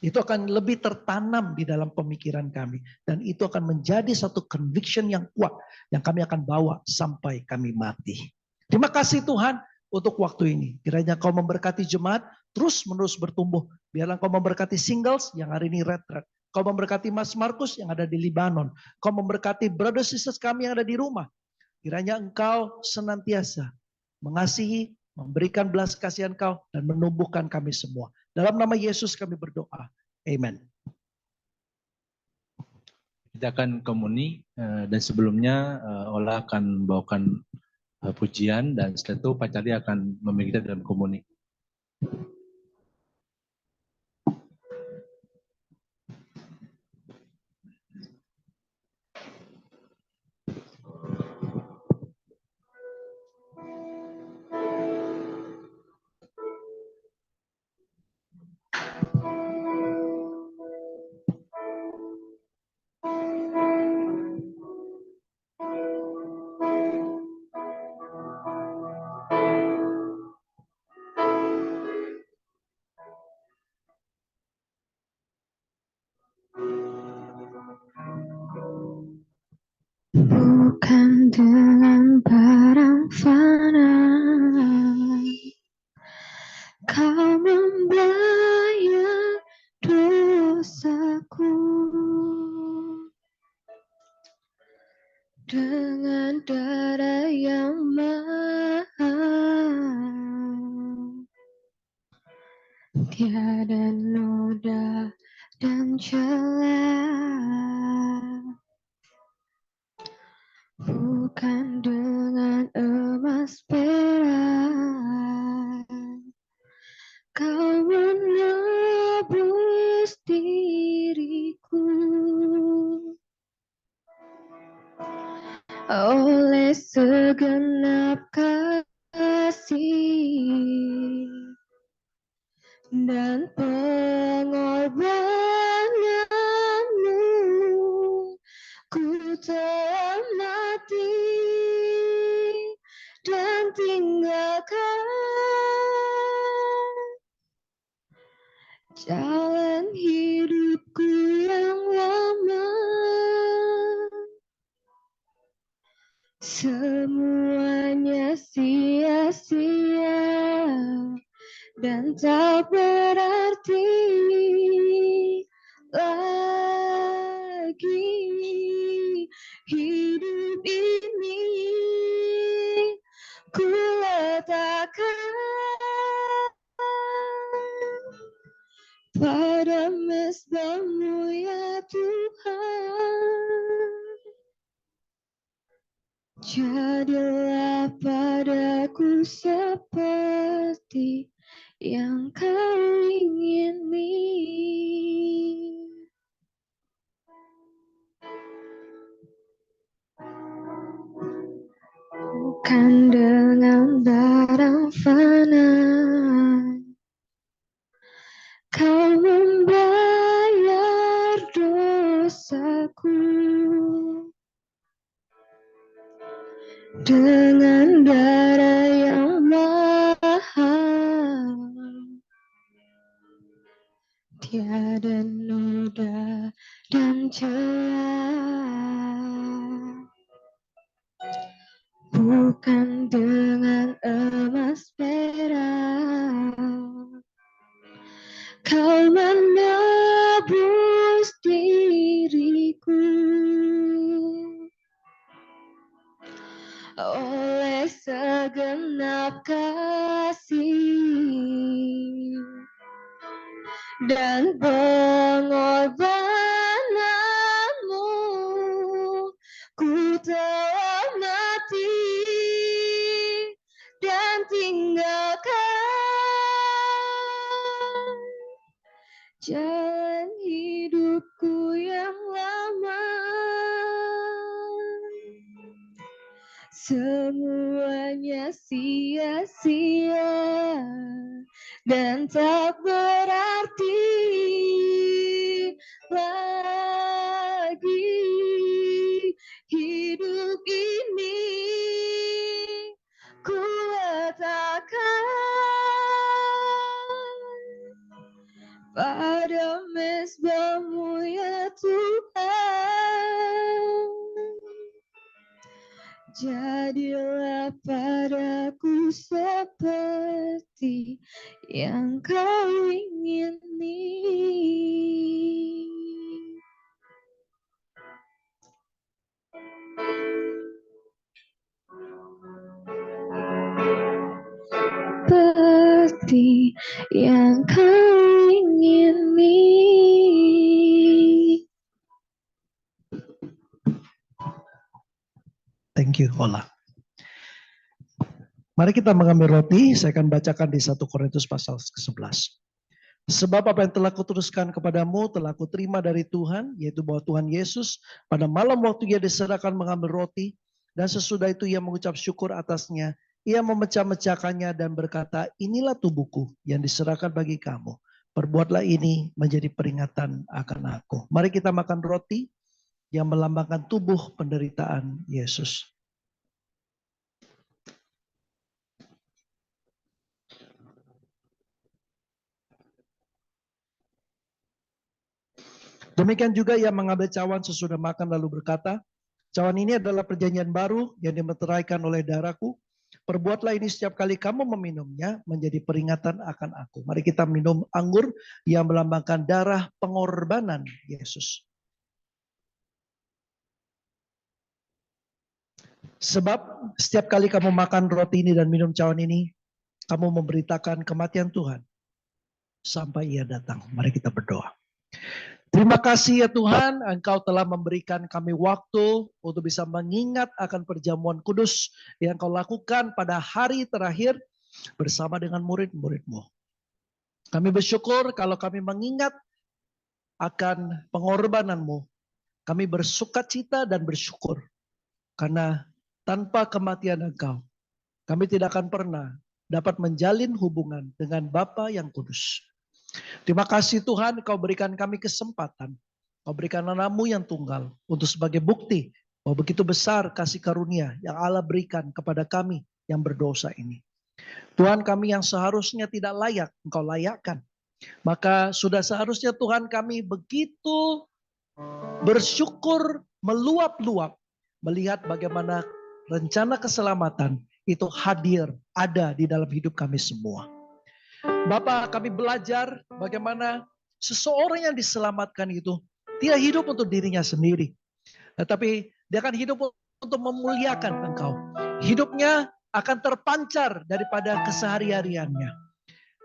itu akan lebih tertanam di dalam pemikiran kami. Dan itu akan menjadi satu conviction yang kuat yang kami akan bawa sampai kami mati. Terima kasih Tuhan untuk waktu ini. Kiranya Kau memberkati jemaat terus-menerus bertumbuh. Biarlah Kau memberkati singles yang hari ini retret. Kau memberkati Mas Markus yang ada di Libanon. Kau memberkati brother sisters kami yang ada di rumah. Kiranya Engkau senantiasa mengasihi, memberikan belas kasihan Kau, dan menumbuhkan kami semua. Dalam nama Yesus kami berdoa. Amen. Kita akan komuni dan sebelumnya Ola akan bawakan pujian dan setelah itu Pak Charlie akan memimpin kita dalam komuni. Bukan dengan barang fana Kau membayar dosaku, dengan darah yang mahal, tiada noda dan celah. Bukan dengan emas perak Kau menebus diriku, oleh segenap kasih kasih dan pengorbananmu, ku telah mati dan tinggalkan jalan hidupku yang lama. Semuanya sia-sia dan tak berarti lagi. Hidup ini ku letakkan pada mezbah-Mu ya Tuhan. Jadilah padaku seperti yang Kau ingini. Bukan dengan barang fana Kau membayar dosaku, dengan darah yang mahal, tiada noda dan celah. Bukan dengan emas perak Kau menebus diriku, oleh segenap kasih dan pengorbananmu, ku telah mati dan tinggalkan jalan hidupku yang lama. Semuanya sia-sia dan tak berarti lagi. Hidup ini ku letakkan pada mezbah-Mu ya Tuhan. Jadilah padaku seperti yang Kau ingini. Seperti yang Kau ingini. Thank you, Ola. Mari kita mengambil roti, saya akan bacakan di 1 Korintus pasal ke-11. Sebab apa yang telah kuteruskan kepadamu telah kuterima dari Tuhan, yaitu bahwa Tuhan Yesus pada malam waktu Ia diserahkan mengambil roti, dan sesudah itu Ia mengucap syukur atasnya, Ia memecah-mecahkannya dan berkata, inilah tubuhku yang diserahkan bagi kamu. Perbuatlah ini menjadi peringatan akan aku. Mari kita makan roti yang melambangkan tubuh penderitaan Yesus. Demikian juga Ia mengambil cawan sesudah makan lalu berkata, cawan ini adalah perjanjian baru yang dimeteraikan oleh darahku. Perbuatlah ini setiap kali kamu meminumnya menjadi peringatan akan aku. Mari kita minum anggur yang melambangkan darah pengorbanan Yesus. Sebab setiap kali kamu makan roti ini dan minum cawan ini, kamu memberitakan kematian Tuhan sampai Ia datang. Mari kita berdoa. Terima kasih ya Tuhan, Engkau telah memberikan kami waktu untuk bisa mengingat akan perjamuan kudus yang Kau lakukan pada hari terakhir bersama dengan murid-murid-Mu. Kami bersyukur kalau kami mengingat akan pengorbanan-Mu. Kami bersukacita dan bersyukur karena tanpa kematian Engkau, kami tidak akan pernah dapat menjalin hubungan dengan Bapa yang kudus. Terima kasih Tuhan, Kau berikan kami kesempatan. Kau berikan anakmu yang tunggal untuk sebagai bukti bahwa begitu besar kasih karunia yang Allah berikan kepada kami yang berdosa ini. Tuhan, kami yang seharusnya tidak layak, Engkau layakkan. Maka sudah seharusnya Tuhan kami begitu bersyukur meluap-luap melihat bagaimana rencana keselamatan itu hadir ada di dalam hidup kami semua. Bapa, kami belajar bagaimana seseorang yang diselamatkan itu tidak hidup untuk dirinya sendiri, tetapi dia akan hidup untuk memuliakan Engkau. Hidupnya akan terpancar daripada kesehari-hariannya.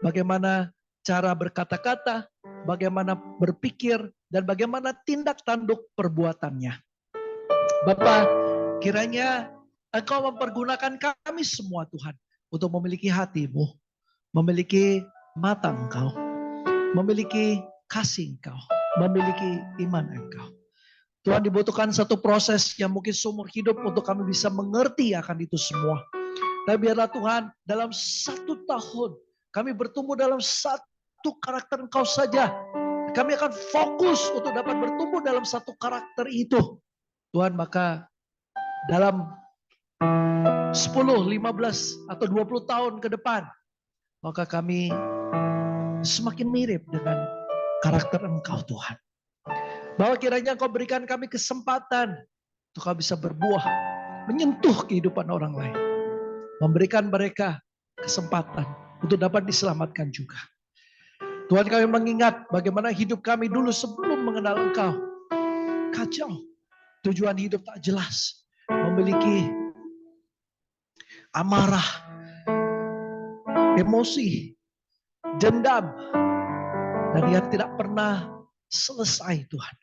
Bagaimana cara berkata-kata, bagaimana berpikir, dan bagaimana tindak tanduk perbuatannya. Bapa, kiranya Engkau mempergunakan kami semua Tuhan untuk memiliki hati-Mu, memiliki mata Engkau, memiliki kasih Engkau, memiliki iman Engkau. Tuhan, dibutuhkan satu proses yang mungkin seumur hidup untuk kami bisa mengerti akan itu semua. Tapi biarlah Tuhan, dalam 1 tahun kami bertumbuh dalam satu karakter Engkau saja. Kami akan fokus untuk dapat bertumbuh dalam satu karakter itu. Tuhan, maka dalam 10, 15, atau 20 tahun ke depan, maka kami semakin mirip dengan karakter Engkau Tuhan. Bahwa kiranya Engkau berikan kami kesempatan untuk kami bisa berbuah, menyentuh kehidupan orang lain. Memberikan mereka kesempatan untuk dapat diselamatkan juga. Tuhan, kami mengingat bagaimana hidup kami dulu sebelum mengenal Engkau. Kacau. Tujuan hidup tak jelas. Memiliki amarah, emosi, dendam, dan yang tidak pernah selesai Tuhan.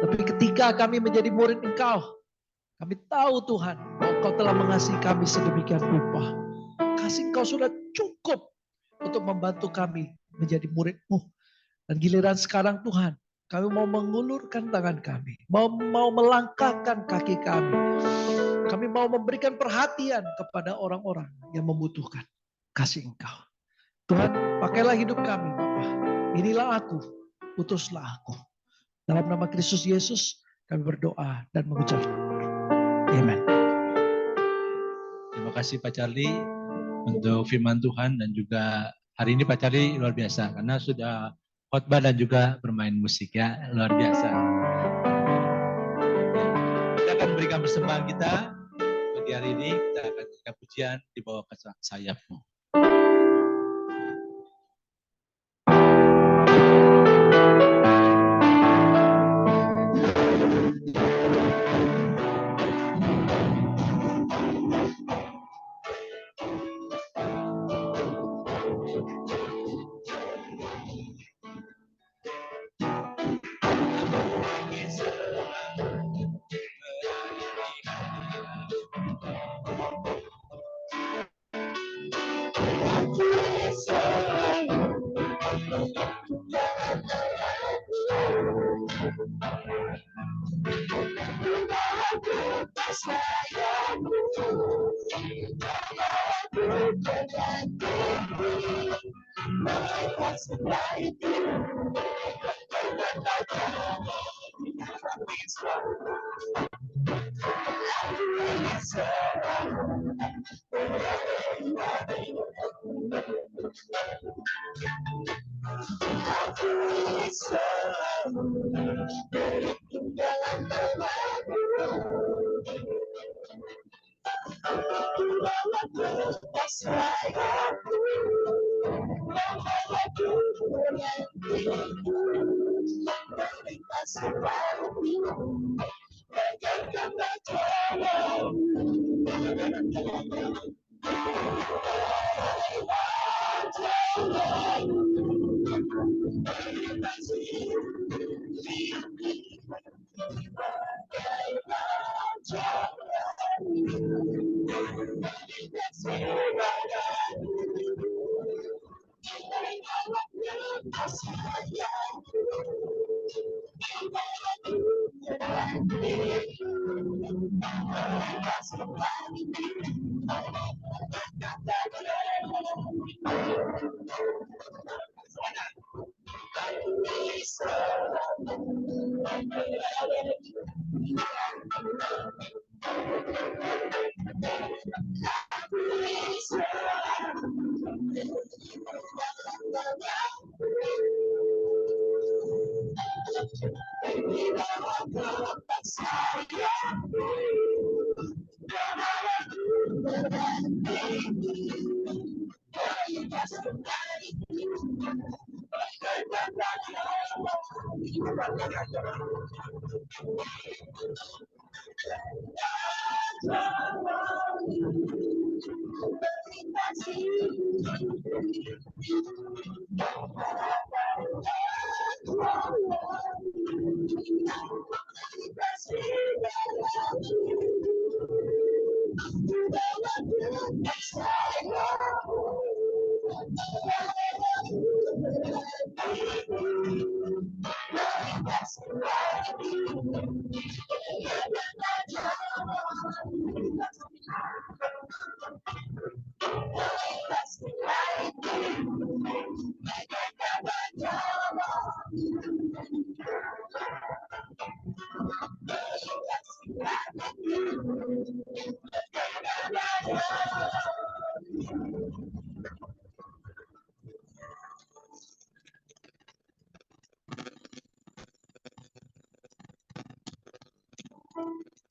Tapi ketika kami menjadi murid Engkau, kami tahu Tuhan bahwa Engkau telah mengasihi kami sedemikian rupa. Kasih Engkau sudah cukup untuk membantu kami menjadi murid-Mu. Dan giliran sekarang Tuhan, kami mau mengulurkan tangan kami, mau melangkahkan kaki kami. Kami mau memberikan perhatian kepada orang-orang yang membutuhkan kasih Engkau. Tuhan, pakailah hidup kami Bapa. Inilah aku, utuslah aku. Dalam nama Kristus Yesus kami berdoa dan mengucap amen. Terima kasih Pak Charlie untuk firman Tuhan, dan juga hari ini Pak Charlie luar biasa karena sudah khotbah dan juga bermain musik ya, luar biasa. Kita akan berikan persembahan kita pagi hari ini, kita akan berikan pujian di bawah sayap-Mu.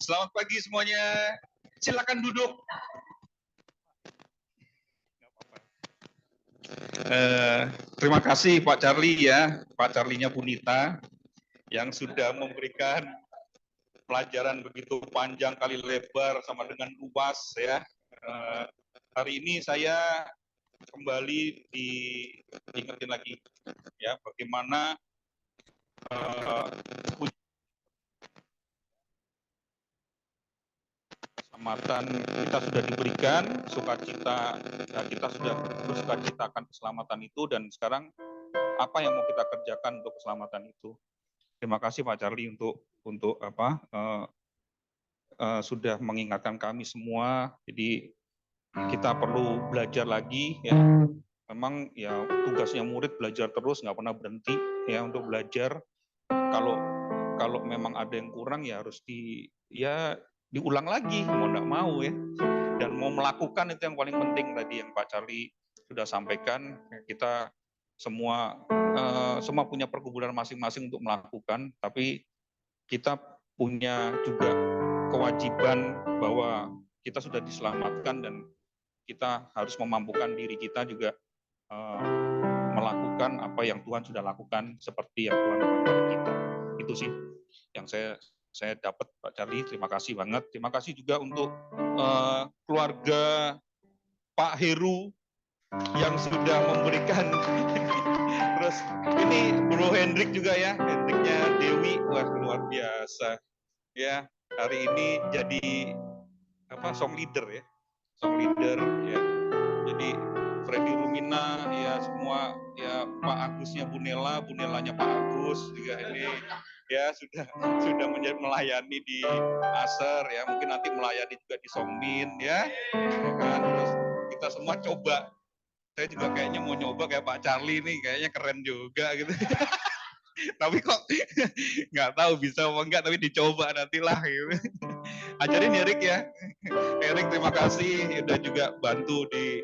Selamat pagi semuanya. Silakan duduk. Terima kasih Pak Charlie ya, Pak Charlie-nya Punita yang sudah memberikan pelajaran begitu panjang kali lebar sama dengan luas ya. Hari ini saya kembali diingetin lagi ya bagaimana keselamatan kita sudah diberikan, sukacita kita sudah bersukacitakan keselamatan itu, dan sekarang apa yang mau kita kerjakan untuk keselamatan itu. Terima kasih Pak Charlie untuk sudah mengingatkan kami semua. Jadi kita perlu belajar lagi ya. Memang ya tugasnya murid belajar terus, nggak pernah berhenti ya untuk belajar. Kalau memang ada yang kurang ya harus diulang lagi, mau nggak mau ya. Dan mau melakukan itu yang paling penting tadi yang Pak Charlie sudah sampaikan. Kita semua punya pergumulan masing-masing untuk melakukan, tapi kita punya juga kewajiban bahwa kita sudah diselamatkan dan kita harus memampukan diri kita juga melakukan apa yang Tuhan sudah lakukan seperti yang Tuhan lakukan pada kita. Itu sih yang saya dapat Pak Charlie. Terima kasih banget. Terima kasih juga untuk keluarga Pak Heru yang sudah memberikan. Terus ini Bro Hendrik juga ya, Hendriknya Dewi, wah luar biasa ya. Hari ini jadi song leader ya, ya. Jadi Freddy Rumina ya, semua ya, Pak Agusnya Bunelanya Pak Agus juga ini ya sudah melayani di Aser ya, mungkin nanti melayani juga di Songmin ya kan. Terus kita semua coba, saya juga kayaknya mau nyoba kayak Pak Charlie nih, kayaknya keren juga gitu. Tapi kok nggak tahu bisa apa enggak, tapi dicoba nantilah gitu. Ajarin Erik ya. Erik terima kasih udah juga bantu di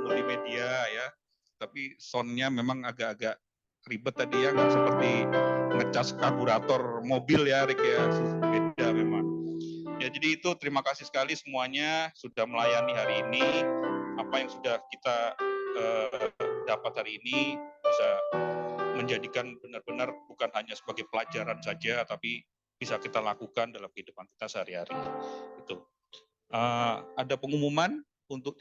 multimedia ya. Tapi soundnya memang agak-agak ribet tadi ya, nggak seperti ngecas karburator mobil ya Erik ya, beda memang. Ya jadi itu, terima kasih sekali semuanya sudah melayani hari ini. Apa yang sudah kita dapat hari ini bisa menjadikan benar-benar bukan hanya sebagai pelajaran saja, tapi bisa kita lakukan dalam kehidupan kita sehari-hari. Itu ada pengumuman untuk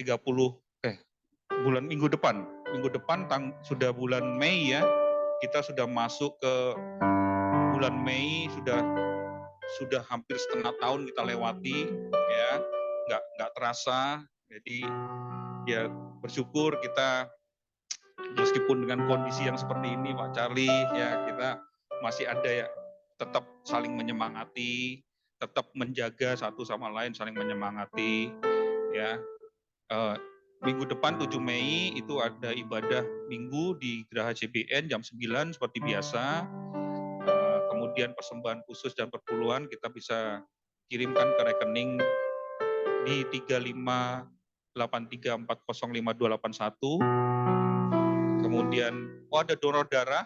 minggu depan sudah bulan Mei ya, kita sudah masuk ke bulan Mei, sudah hampir setengah tahun kita lewati ya, nggak terasa. Jadi ya bersyukur kita meskipun dengan kondisi yang seperti ini Pak Charlie ya, kita masih ada ya, tetap saling menyemangati, tetap menjaga satu sama lain, saling menyemangati ya. Minggu depan 7 Mei itu ada ibadah minggu di Geraha JBN jam 9 seperti biasa. Kemudian persembahan khusus dan perpuluhan kita bisa kirimkan ke rekening di 3583405281. Kemudian ada donor darah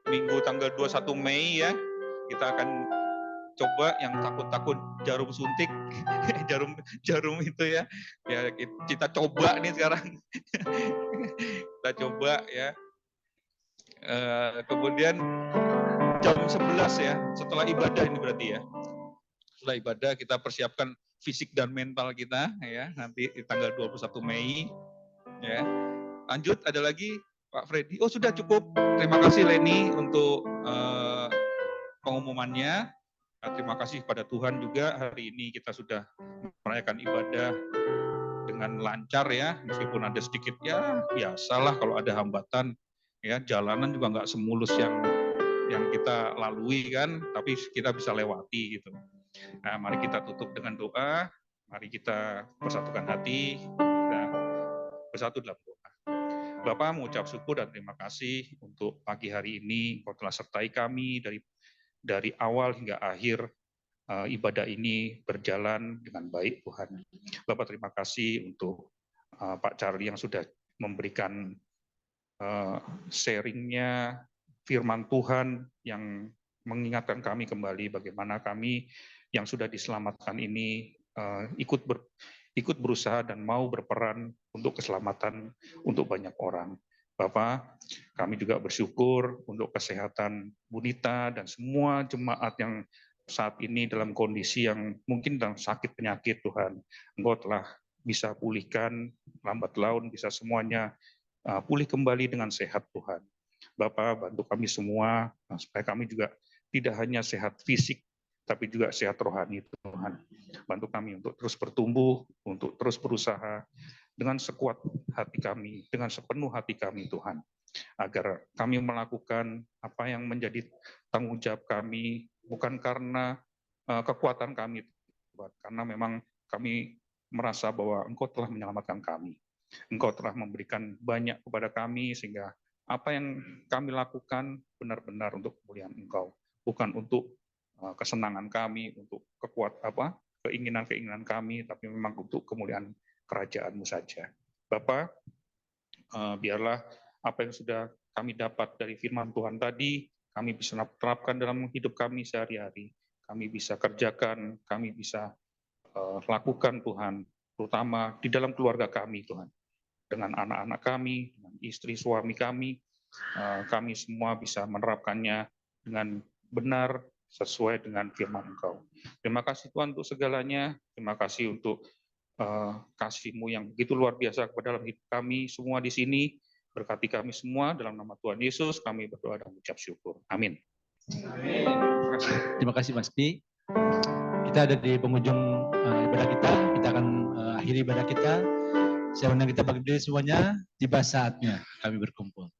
minggu tanggal 21 Mei ya. Kita akan coba yang takut-takut jarum suntik, jarum itu ya kita coba nih sekarang. Kita coba ya. Kemudian jam 11 ya, setelah ibadah ini berarti ya. Setelah ibadah kita persiapkan fisik dan mental kita ya, nanti di tanggal 21 Mei ya. Lanjut, ada lagi Pak Freddy. Oh, sudah cukup. Terima kasih Leni untuk pengumumannya. Terima kasih pada Tuhan juga hari ini kita sudah merayakan ibadah dengan lancar ya, meskipun ada sedikit ya biasalah kalau ada hambatan ya, jalanan juga nggak semulus yang kita lalui kan, tapi kita bisa lewati gitu. Nah, mari kita tutup dengan doa, mari kita persatukan hati, dan bersatu dalam doa. Bapak mengucap syukur dan terima kasih untuk pagi hari ini, Engkau telah sertai kami dari awal hingga akhir ibadah ini berjalan dengan baik Tuhan. Bapak terima kasih untuk Pak Charlie yang sudah memberikan sharingnya firman Tuhan yang mengingatkan kami kembali bagaimana kami yang sudah diselamatkan ini ikut berusaha dan mau berperan untuk keselamatan untuk banyak orang. Bapak, kami juga bersyukur untuk kesehatan Bunita dan semua jemaat yang saat ini dalam kondisi yang mungkin dalam sakit penyakit Tuhan. Engkau telah bisa pulihkan, lambat laun bisa semuanya pulih kembali dengan sehat Tuhan. Bapak, bantu kami semua supaya kami juga tidak hanya sehat fisik, tapi juga sehat rohani Tuhan. Bantu kami untuk terus bertumbuh, untuk terus berusaha dengan sekuat hati kami, dengan sepenuh hati kami Tuhan. Agar kami melakukan apa yang menjadi tanggung jawab kami, bukan karena kekuatan kami, Tuhan, karena memang kami merasa bahwa Engkau telah menyelamatkan kami. Engkau telah memberikan banyak kepada kami, sehingga apa yang kami lakukan benar-benar untuk kemuliaan Engkau, bukan untuk kesenangan kami, untuk keinginan-keinginan kami, tapi memang untuk kemuliaan kerajaan-Mu saja. Bapak, biarlah apa yang sudah kami dapat dari firman Tuhan tadi, kami bisa terapkan dalam hidup kami sehari-hari. Kami bisa kerjakan, kami bisa lakukan Tuhan, terutama di dalam keluarga kami Tuhan. Dengan anak-anak kami, dengan istri suami kami semua bisa menerapkannya dengan benar sesuai dengan firman Engkau. Terima kasih Tuhan untuk segalanya, terima kasih untuk kasih-Mu yang begitu luar biasa kepada dalam hidup kami semua di sini. Berkati kami semua dalam nama Tuhan Yesus, kami berdoa dan mengucap syukur. Amin. Terima kasih Mas Pi. Kita ada di penghujung ibadah kita. Kita akan akhiri ibadah kita. Saya undang kita berdiri semuanya. Tiba saatnya kami berkumpul.